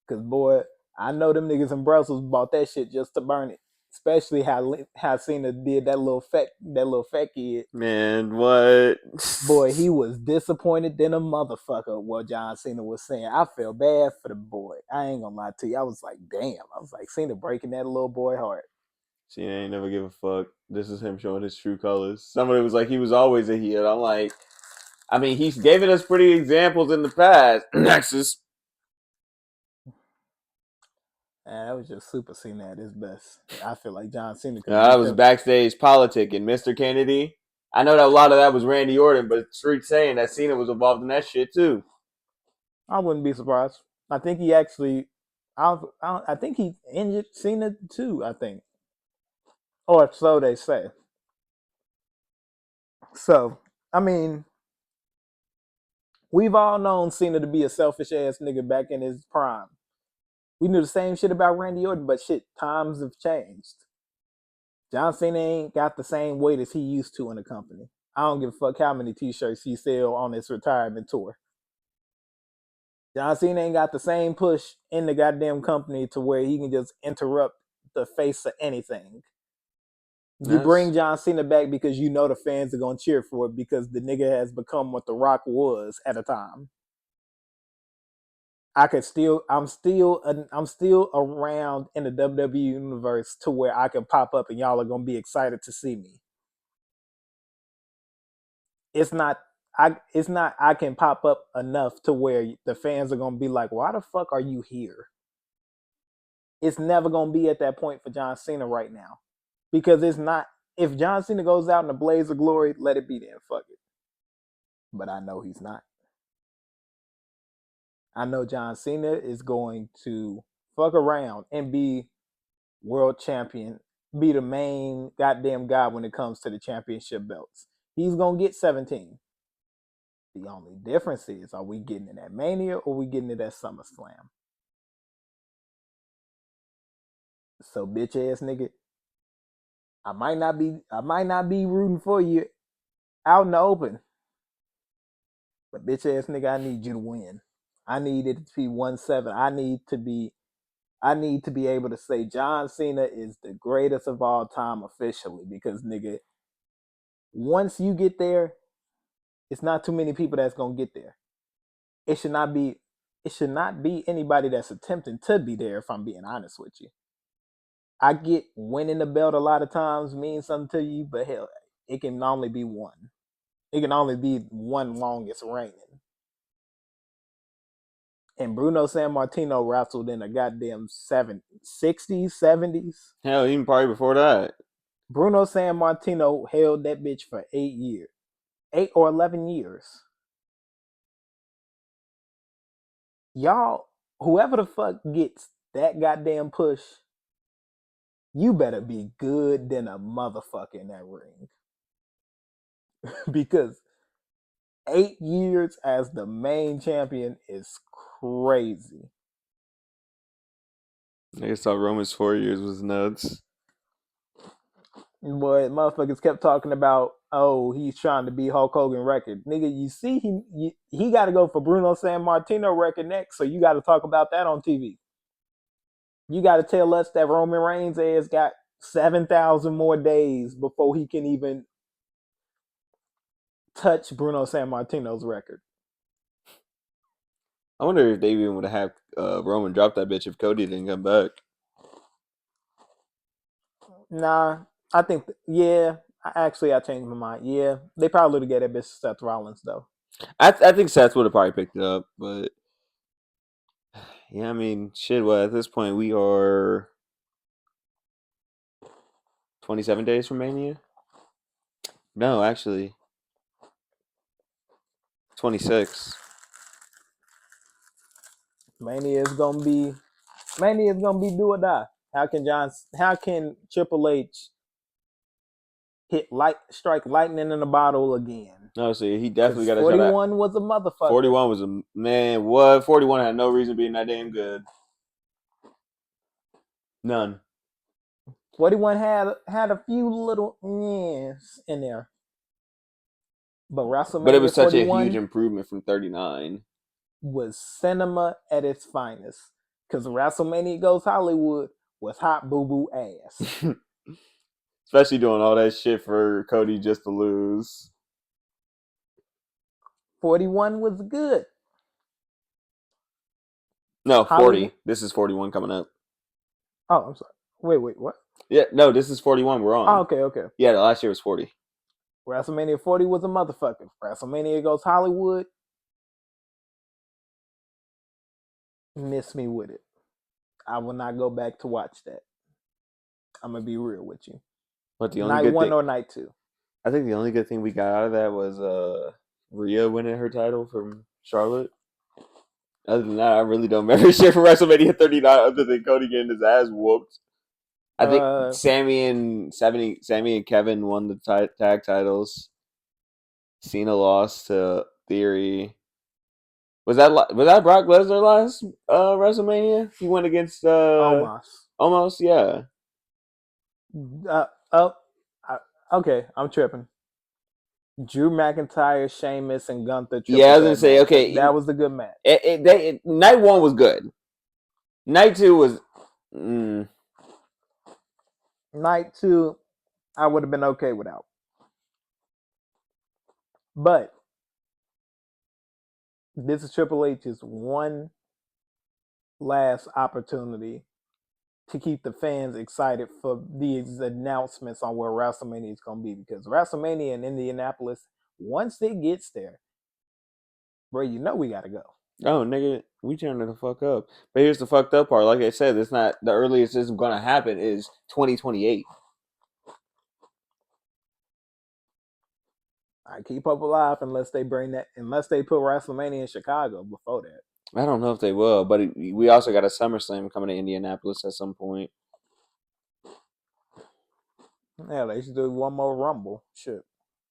Speaker 1: Cause boy, I know them niggas in Brussels bought that shit just to burn it. Especially how Cena did that little fat kid.
Speaker 2: Man, what?
Speaker 1: Boy, he was disappointed than a motherfucker. What John Cena was saying, I felt bad for the boy. I ain't gonna lie to you. I was like, damn. I was like, Cena breaking that little boy heart.
Speaker 2: Cena ain't never give a fuck. This is him showing his true colors. Somebody was like, he was always a heel. I'm like, I mean, he's given us pretty examples in the past. Nexus.
Speaker 1: That was just Super Cena at his best. I feel like John Cena could have
Speaker 2: I
Speaker 1: beat
Speaker 2: was
Speaker 1: that.
Speaker 2: backstage politicking. Mr. Kennedy. I know that a lot of that was Randy Orton, but Street saying that Cena was involved in that shit too.
Speaker 1: I wouldn't be surprised. I think he actually, I think he injured Cena too. I think, or so they say. So, I mean, we've all known Cena to be a selfish ass nigga back in his prime. We knew the same shit about Randy Orton, but shit, times have changed. John Cena ain't got the same weight as he used to in the company. I don't give a fuck how many t-shirts he sell on his retirement tour. John Cena ain't got the same push in the goddamn company to where he can just interrupt the face of anything. You
Speaker 2: Yes.
Speaker 1: bring John Cena back because you know the fans are gonna cheer for it because the nigga has become what The Rock was at a time. I'm still around in the WWE universe to where I can pop up and y'all are gonna be excited to see me. It's not I can pop up enough to where the fans are gonna be like, why the fuck are you here? It's never gonna be at that point for John Cena right now. Because it's not if John Cena goes out in a blaze of glory, let it be then. Fuck it. But I know he's not. I know John Cena is going to fuck around and be world champion, be the main goddamn guy when it comes to the championship belts. He's gonna get 17. The only difference is, are we getting it at Mania or are we getting it at SummerSlam? So bitch ass nigga, I might not be rooting for you out in the open. But bitch ass nigga, I need you to win. I need it to be 1-7. I need to be able to say John Cena is the greatest of all time officially because nigga, once you get there, it's not too many people that's gonna get there. It should not be anybody that's attempting to be there if I'm being honest with you. I get winning the belt a lot of times means something to you, but hell, it can only be one. It can only be one longest reigning. And Bruno Sammartino wrestled in the goddamn 60s, 70s.
Speaker 2: Hell, even probably before that.
Speaker 1: Bruno Sammartino held that bitch for 8 years. 8 or 11 years. Y'all, whoever the fuck gets that goddamn push, you better be good than a motherfucker in that ring. Because 8 years as the main champion is crazy.
Speaker 2: I just thought Roman's 4 years was nuts.
Speaker 1: Boy, motherfuckers kept talking about, oh, he's trying to beat Hulk Hogan record. Nigga, you see, he got to go for Bruno Sammartino record next, so you got to talk about that on TV. You got to tell us that Roman Reigns has got 7,000 more days before he can even touch Bruno Sammartino's record.
Speaker 2: I wonder if they even would have Roman drop that bitch if Cody didn't come back.
Speaker 1: Nah, I think yeah. I changed my mind. Yeah, they probably would have get that bitch Seth Rollins though.
Speaker 2: I think Seth would have probably picked it up, but yeah, I mean, shit. Well, at this point, we are 27 days from Mania. No, actually, 26.
Speaker 1: Mania is gonna be do or die. How can Triple H strike lightning in a bottle again?
Speaker 2: No, so he definitely
Speaker 1: Because
Speaker 2: got to try that.
Speaker 1: 41 was a motherfucker.
Speaker 2: 41 was a man. What 41 had no reason being that damn good. None.
Speaker 1: 41 had a few little yes in there. But
Speaker 2: But it was
Speaker 1: WrestleMania
Speaker 2: such a huge
Speaker 1: 41
Speaker 2: improvement from 39.
Speaker 1: was cinema at its finest. Because WrestleMania Goes Hollywood was hot boo boo ass.
Speaker 2: Especially doing all that shit for Cody just to lose.
Speaker 1: 41 was good.
Speaker 2: No, 40.
Speaker 1: Hollywood.
Speaker 2: This is 41 coming up.
Speaker 1: Oh, I'm sorry. Wait, what?
Speaker 2: Yeah, no, this is 41 we're on.
Speaker 1: Oh, okay.
Speaker 2: Yeah, the last year was 40.
Speaker 1: WrestleMania 40 was a motherfucker. WrestleMania Goes Hollywood. Miss me with it. I will not go back to watch that. I'm gonna be real with you.
Speaker 2: But the only
Speaker 1: Night
Speaker 2: good
Speaker 1: one
Speaker 2: thing,
Speaker 1: or night two.
Speaker 2: I think the only good thing we got out of that was Rhea winning her title from Charlotte. Other than that, I really don't remember shit from WrestleMania 39 other than Cody getting his ass whooped. I think Sammy and Kevin won the tag titles. Cena lost to Theory. Was that Brock Lesnar last WrestleMania? He went against almost, yeah.
Speaker 1: Okay, I'm tripping. Drew McIntyre, Sheamus, and Gunther.
Speaker 2: Yeah, I was gonna say, okay,
Speaker 1: that was a good match.
Speaker 2: Night one was good. Night two was.
Speaker 1: Night two, I would have been okay without. But this is Triple H's one last opportunity to keep the fans excited for these announcements on where WrestleMania is going to be. Because WrestleMania in Indianapolis, once it gets there, bro, you know we got to go.
Speaker 2: Oh, nigga, we turning the fuck up. But here's the fucked up part. Like I said, it's not the earliest this is going to happen is 2028.
Speaker 1: I keep up alive unless they put WrestleMania in Chicago before that.
Speaker 2: I don't know if they will, but we also got a SummerSlam coming to Indianapolis at some point.
Speaker 1: Yeah, they should do one more Rumble. Shit,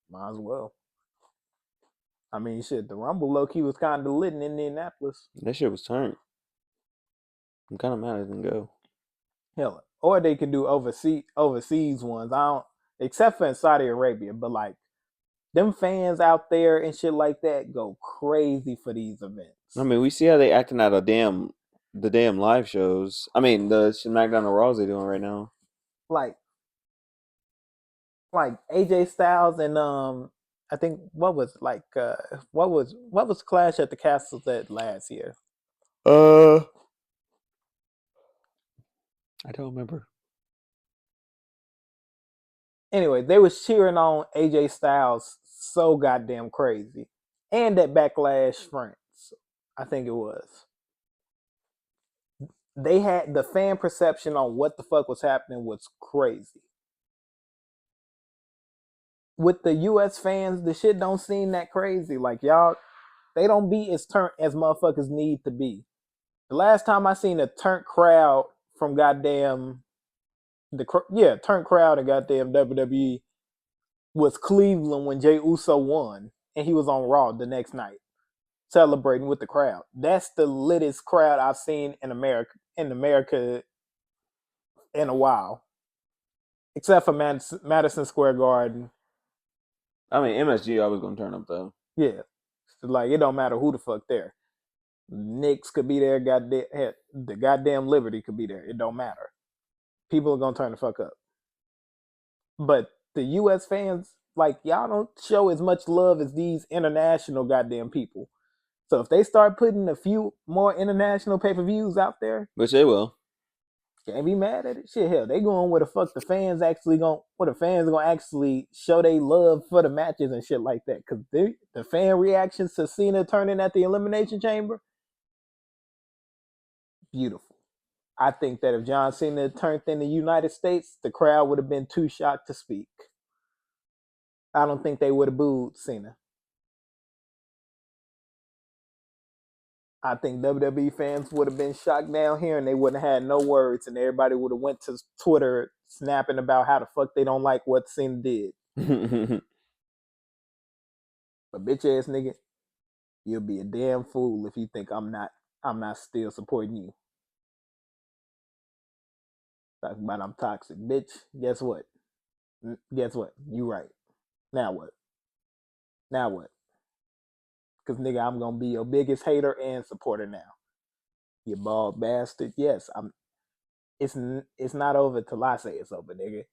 Speaker 1: might as well. I mean, shit, the Rumble low-key was kind of lit in Indianapolis.
Speaker 2: That shit was turned. I'm kind of mad it didn't go.
Speaker 1: Hell, or they could do overseas ones. I don't, except for in Saudi Arabia, but like them fans out there and shit like that go crazy for these events.
Speaker 2: I mean, we see how they acting out of the damn live shows. I mean, the SmackDown and Raws they doing right now.
Speaker 1: Like AJ Styles and I think what was Clash at the Castle that last year?
Speaker 2: I don't remember.
Speaker 1: Anyway, they was cheering on AJ Styles so goddamn crazy. And at Backlash France, I think it was. They had the fan perception on what the fuck was happening was crazy. With the US fans, the shit don't seem that crazy. Like y'all, they don't be as turnt as motherfuckers need to be. The last time I seen a turnt crowd from goddamn turnt crowd in goddamn WWE was Cleveland when Jey Uso won and he was on Raw the next night celebrating with the crowd. That's the littest crowd I've seen in America in a while, except for Madison Square Garden.
Speaker 2: I mean, MSG always gonna turn up though.
Speaker 1: Yeah, like it don't matter who the fuck there. Knicks could be there. The goddamn Liberty could be there. It don't matter. People are gonna turn the fuck up. But the U.S. fans, Like y'all don't show as much love as these international goddamn people. So if they start putting a few more international pay-per-views out there,
Speaker 2: which they will.
Speaker 1: can't be mad at it. Shit, hell, they going where the fuck the fans actually going, where the fans gonna actually show they love for the matches and shit like that. Cause the fan reactions to Cena turning at the Elimination Chamber, beautiful. I think that if John Cena turned in the United States, the crowd would have been too shocked to speak. I don't think they would have booed Cena. I think WWE fans would have been shocked down here and they wouldn't have had no words and everybody would have went to Twitter snapping about how the fuck they don't like what Cena did. But bitch ass nigga, you'll be a damn fool if you think I'm not still supporting you. Talking about I'm toxic. Bitch, guess what? Guess what? You right. Now what? Now what? Because nigga, I'm gonna be your biggest hater and supporter now. You bald bastard. Yes, I'm. It's not over till I say it's over, nigga.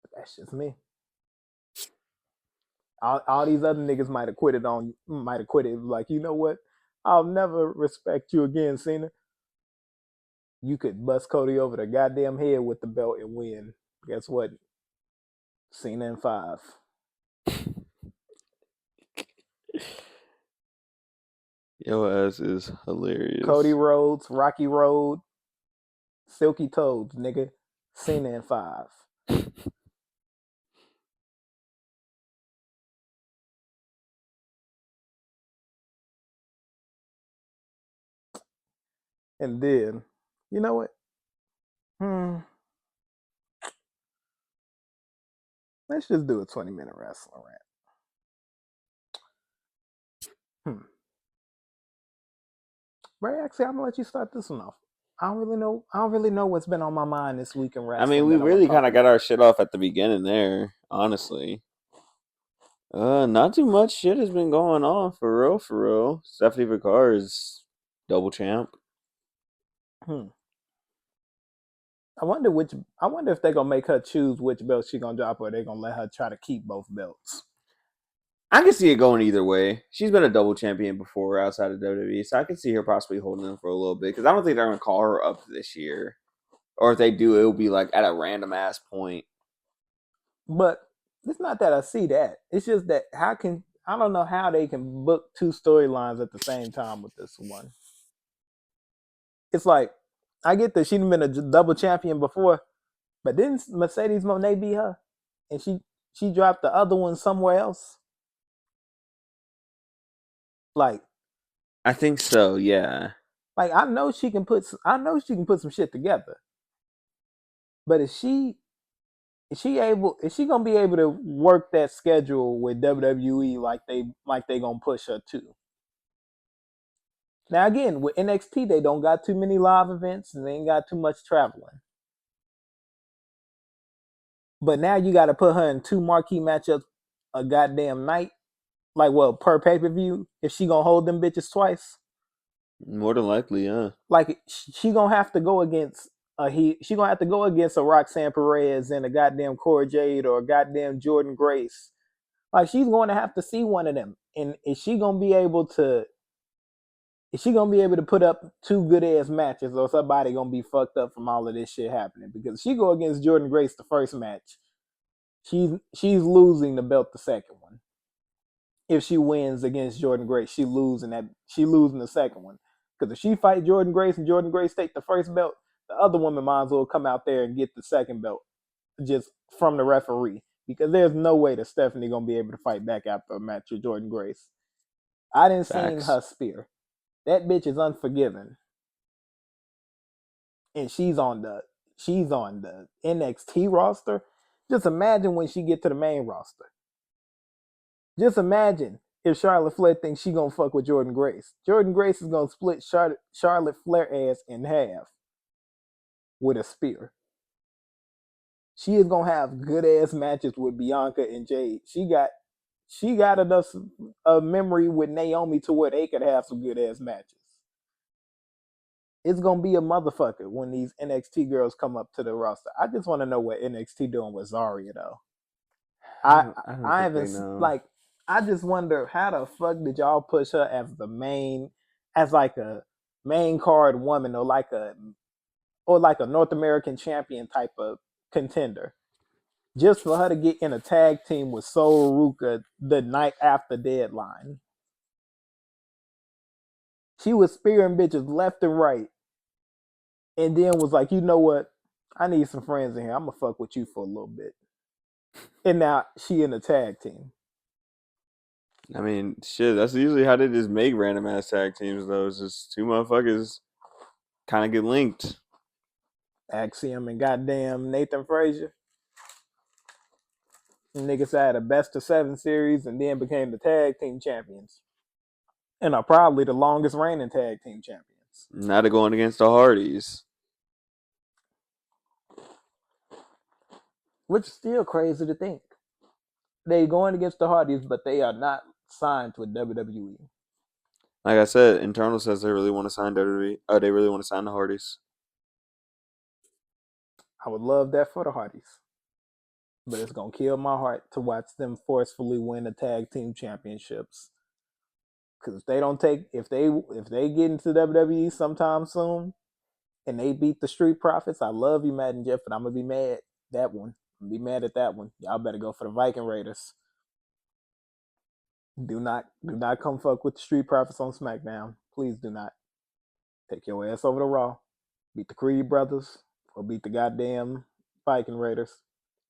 Speaker 1: But that's just me. All these other niggas might have quitted like, you know what? I'll never respect you again, Cena. You could bust Cody over the goddamn head with the belt and win. Guess what? Cena in 5.
Speaker 2: Your ass is hilarious.
Speaker 1: Cody Rhodes, Rocky Road, Silky Toads, nigga. Cena in 5. And then, you know what? Let's just do a 20-minute wrestling rant. Ray, actually, I'm gonna let you start this one off. I don't really know what's been on my mind this week in
Speaker 2: I
Speaker 1: wrestling.
Speaker 2: mean, we
Speaker 1: that I want to
Speaker 2: really
Speaker 1: talk
Speaker 2: kind of got
Speaker 1: about.
Speaker 2: our shit off at the beginning there, honestly. Not too much shit has been going on for real, for real. Stephanie Vicar is double champ.
Speaker 1: I wonder if they're gonna make her choose which belt she gonna drop, or they're gonna let her try to keep both belts.
Speaker 2: I can see it going either way. She's been a double champion before outside of WWE, so I can see her possibly holding them for a little bit because I don't think they're gonna call her up this year, or if they do, it'll be like at a random ass point.
Speaker 1: But it's not that I see that. It's just that I don't know how they can book two storylines at the same time with this one. It's like I get that she'd been a double champion before, but didn't Mercedes Moné beat her, and she dropped the other one somewhere else? Like,
Speaker 2: I think so, yeah.
Speaker 1: like I know she can put some shit together, but is she gonna be able to work that schedule with WWE like they gonna push her to? Now again, with NXT, they don't got too many live events and they ain't got too much traveling. But now you got to put her in 2 marquee matchups a goddamn night, like per pay-per-view. If she gonna hold them bitches twice,
Speaker 2: More than likely, yeah.
Speaker 1: like she gonna have to go against she gonna have to go against a Roxanne Perez and a goddamn Cora Jade or a goddamn Jordan Grace. Like she's going to have to see one of them, and is she gonna be able to put up 2 good ass matches, or somebody gonna be fucked up from all of this shit happening? Because if she go against Jordan Grace the first match, she's losing the belt the second one. If she wins against Jordan Grace, she losing the second one. Because if she fight Jordan Grace and Jordan Grace take the first belt, the other woman might as well come out there and get the second belt just from the referee. Because there's no way that Stephanie gonna be able to fight back after a match with Jordan Grace. I didn't see her spear. That bitch is unforgiving. And she's on the NXT roster. Just imagine when she get to the main roster. Just imagine if Charlotte Flair thinks she gonna fuck with Jordan Grace. Jordan Grace is gonna split Charlotte Flair ass in half with a spear. She is gonna have good ass matches with Bianca and Jade. She got enough memory with Naomi to where they could have some good ass matches. it's gonna be a motherfucker when these NXT girls come up to the roster. I just want to know what NXT doing with Zarya though. I
Speaker 2: I don't
Speaker 1: I
Speaker 2: think
Speaker 1: haven't
Speaker 2: they know.
Speaker 1: like. I just wonder how the fuck did y'all push her as the main, as like a main card woman or like a North American champion type of contender, just for her to get in a tag team with Sol Ruka the night after deadline. She was spearing bitches left and right, and then was like, you know what? I need some friends in here. I'm gonna fuck with you for a little bit. And now she in a tag team.
Speaker 2: I mean, shit, that's usually how they just make random ass tag teams, though. It's just two motherfuckers kind of get linked.
Speaker 1: Axiom and goddamn Nathan Frazier. Niggas had a best of 7 series and then became the tag team champions. And are probably the longest reigning tag team champions.
Speaker 2: Now they're going against the Hardys.
Speaker 1: Which is still crazy to think. They going against the Hardys, but they are not signed with WWE.
Speaker 2: Like I said, Internal says they really want to sign WWE. They really want to sign the Hardys.
Speaker 1: I would love that for the Hardys. But it's gonna kill my heart to watch them forcefully win the tag team championships. Cause if they don't take if they get into WWE sometime soon and they beat the Street Profits, I love you, Matt and Jeff, but I'm gonna be mad that one. I'm gonna be mad at that one. Y'all better go for the Viking Raiders. Do not come fuck with the Street Profits on SmackDown. Please do not. Take your ass over to Raw. Beat the Creed brothers or beat the goddamn Viking Raiders.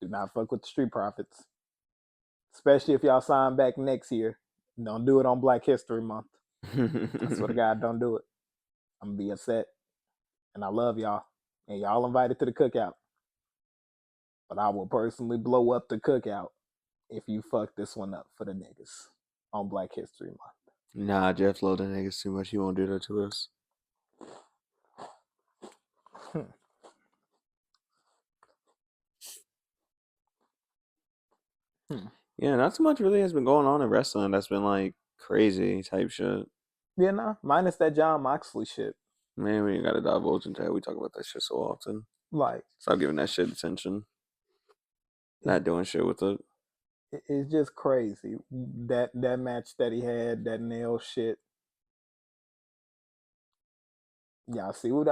Speaker 1: Do not fuck with the Street Profits. Especially if y'all sign back next year. Don't do it on Black History Month. I swear to God, don't do it. I'm gonna be upset. And I love y'all. And y'all invited to the cookout. But I will personally blow up the cookout if you fuck this one up for the niggas on Black History Month.
Speaker 2: Nah, Jeff loved the niggas too much. He won't do that to us. Yeah, not so much really has been going on in wrestling that's been like crazy type shit.
Speaker 1: Yeah, nah. Minus that John Moxley shit.
Speaker 2: Man, we ain't gotta divulge into that. We talk about that shit so often.
Speaker 1: Like,
Speaker 2: Stop giving that shit attention. Not doing shit with it.
Speaker 1: it's just crazy. That match that he had, that nail shit. Y'all see what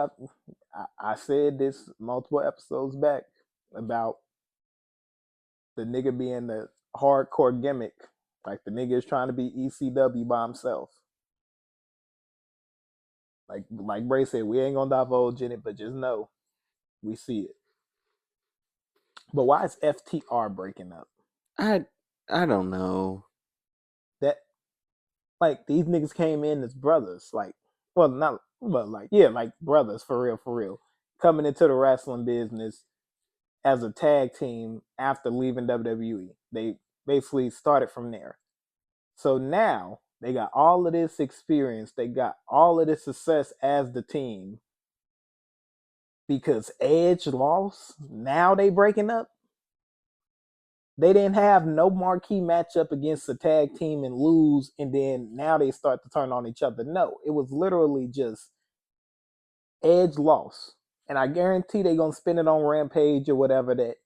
Speaker 1: I said this multiple episodes back about the nigga being the hardcore gimmick. Like the nigga is trying to be ECW by himself. Like Bray said, we ain't gonna divulge in it, but just know we see it. But why is FTR breaking up?
Speaker 2: I don't know.
Speaker 1: That like these niggas came in as brothers, like well not but like yeah, like brothers for real. Coming into the wrestling business as a tag team after leaving WWE. They basically started from there. So now they got all of this experience, they got all of this success as the team. Because Edge lost, now they breaking up. They didn't have no marquee matchup against the tag team and lose, and then now they start to turn on each other. No, it was literally just Edge lost. And I guarantee they're gonna spin it on Rampage or whatever that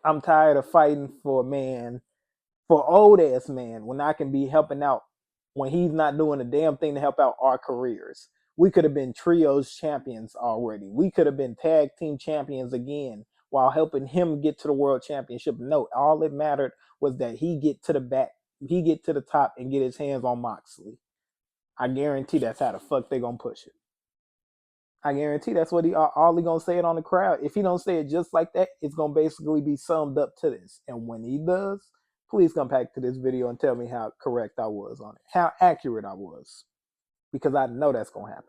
Speaker 1: I'm tired of fighting for a man, for old ass man, when I can be helping out when he's not doing a damn thing to help out our careers. We could have been trios champions already. We could have been tag team champions again while helping him get to the world championship. No, all it mattered was that he get to the back, he get to the top and get his hands on Moxley. I guarantee that's how the fuck they gonna push it. I guarantee that's what all he gonna say it on the crowd. If he don't say it just like that, it's gonna basically be summed up to this. And when he does, please come back to this video and tell me how correct I was on it, how accurate I was, because I know that's gonna happen.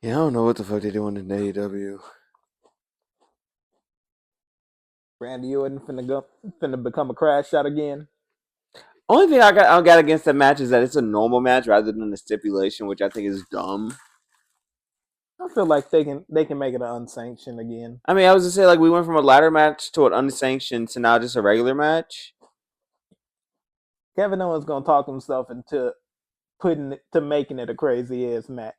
Speaker 2: Yeah, I don't know what the fuck they doing in AEW.
Speaker 1: Randy Orton finna become a crash shot again.
Speaker 2: Only thing I got against that match is that it's a normal match rather than a stipulation, which I think is dumb.
Speaker 1: I feel like they can make it an unsanctioned again.
Speaker 2: I mean, I was to say like we went from a ladder match to an unsanctioned to now just a regular match.
Speaker 1: Kevin Owens gonna talk himself into making it a crazy ass match.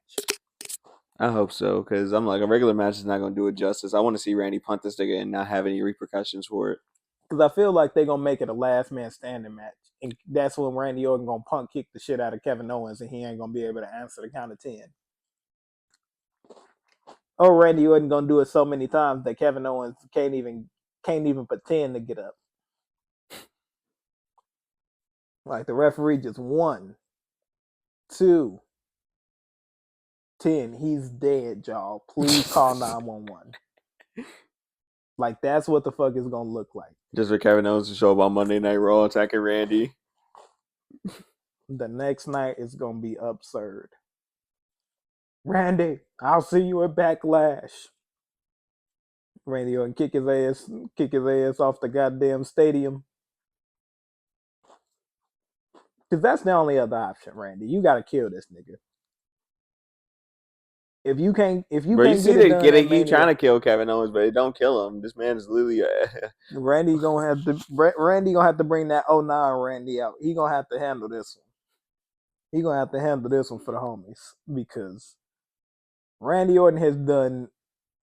Speaker 2: I hope so, because I'm like, a regular match is not going to do it justice. I want to see Randy punt this nigga and not have any repercussions for it.
Speaker 1: Because I feel like they're gonna make it a last man standing match, and that's when Randy Orton gonna punk kick the shit out of Kevin Owens, and he ain't gonna be able to answer the count of 10. Or Randy Orton gonna do it so many times that Kevin Owens can't even pretend to get up. Like the referee just 1, 2, 10. He's dead, y'all. Please call 911. Like that's what the fuck is gonna look like.
Speaker 2: Just for Kevin Owens to show up on Monday Night Raw attacking Randy.
Speaker 1: The next night is gonna be absurd. Randy, I'll see you at Backlash. Randy Orton kick his ass off the goddamn stadium. Because that's the only other option, Randy. You gotta kill this nigga. If you can't
Speaker 2: Bro, you
Speaker 1: get
Speaker 2: see
Speaker 1: it done at
Speaker 2: they keep trying
Speaker 1: Mania,
Speaker 2: to kill Kevin Owens, but they don't kill him. This man is literally
Speaker 1: Randy gonna have to bring that 09 Randy out. He gonna have to handle this one. He gonna have to handle this one for the homies because Randy Orton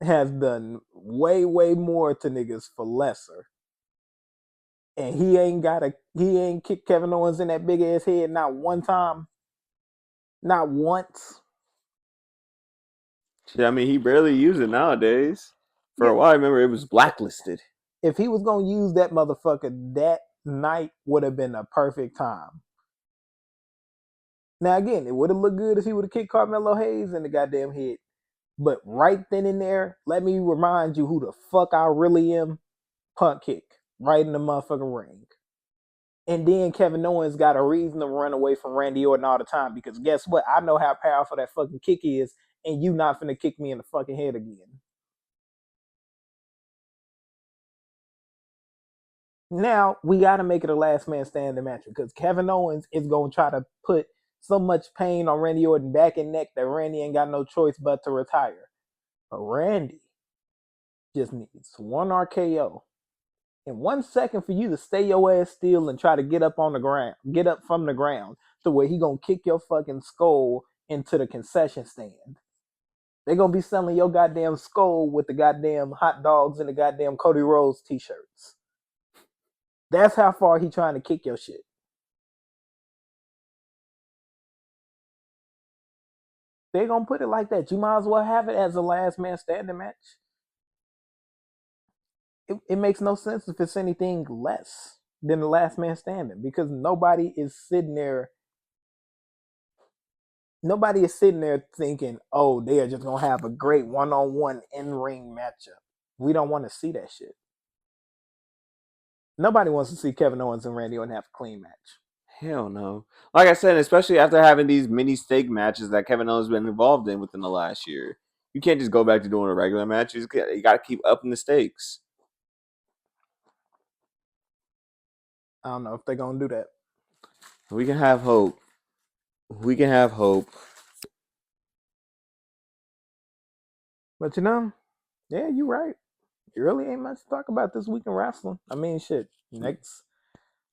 Speaker 1: has done way more to niggas for lesser. And he ain't kicked Kevin Owens in that big ass head not one time. Not once.
Speaker 2: Shit, I mean, he barely uses it nowadays. For a while, I remember it was blacklisted.
Speaker 1: If he was gonna use that motherfucker, that night would have been a perfect time. Now again, it would have looked good if he would have kicked Carmelo Hayes in the goddamn head. But right then and there, let me remind you who the fuck I really am. Punt kick. Right in the motherfucking ring. And then Kevin Owens got a reason to run away from Randy Orton all the time because guess what? I know how powerful that fucking kick is, and you not finna kick me in the fucking head again. Now we gotta make it a last man standing match because Kevin Owens is gonna try to put so much pain on Randy Orton back and neck that Randy ain't got no choice but to retire. But Randy just needs one RKO in 1 second for you to stay your ass still and try to get up from the ground to where he gonna kick your fucking skull into the concession stand. They gonna be selling your goddamn skull with the goddamn hot dogs and the goddamn Cody Rhodes t-shirts. That's how far he trying to kick your shit. They gonna put it like that. You might as well have it as a last man standing match. It makes no sense if it's anything less than the last man standing because nobody is sitting there thinking, oh, they are just gonna have a great one-on-one in-ring matchup. We don't want to see that shit. Nobody wants to see Kevin Owens and Randy Orton have a clean match.
Speaker 2: Hell no. Like I said, especially after having these mini stake matches that Kevin Owens has been involved in within the last year. You can't just go back to doing a regular match. You got to keep upping the stakes.
Speaker 1: I don't know if they're gonna do that.
Speaker 2: We can have hope. We can have hope.
Speaker 1: But yeah, you're right. It really ain't much to talk about this week in wrestling. I mean, shit. Next,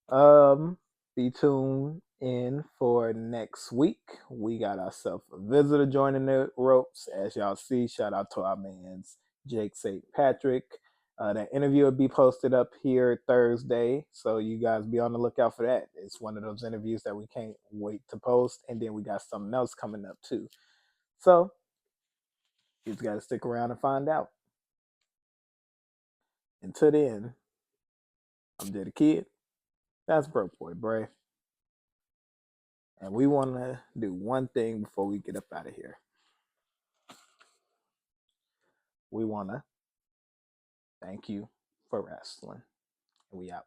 Speaker 1: be tuned in for next week. We got ourselves a visitor joining the ropes. As y'all see, shout out to our man's Jake St. Patrick. That interview will be posted up here Thursday, so you guys be on the lookout for that. It's one of those interviews that we can't wait to post, and then we got something else coming up too. So you just got to stick around and find out. Until then, I'm Jay the Kid. That's Broke Boy Bray. And we want to do one thing before we get up out of here. We want to thank you for wrestling. And we out.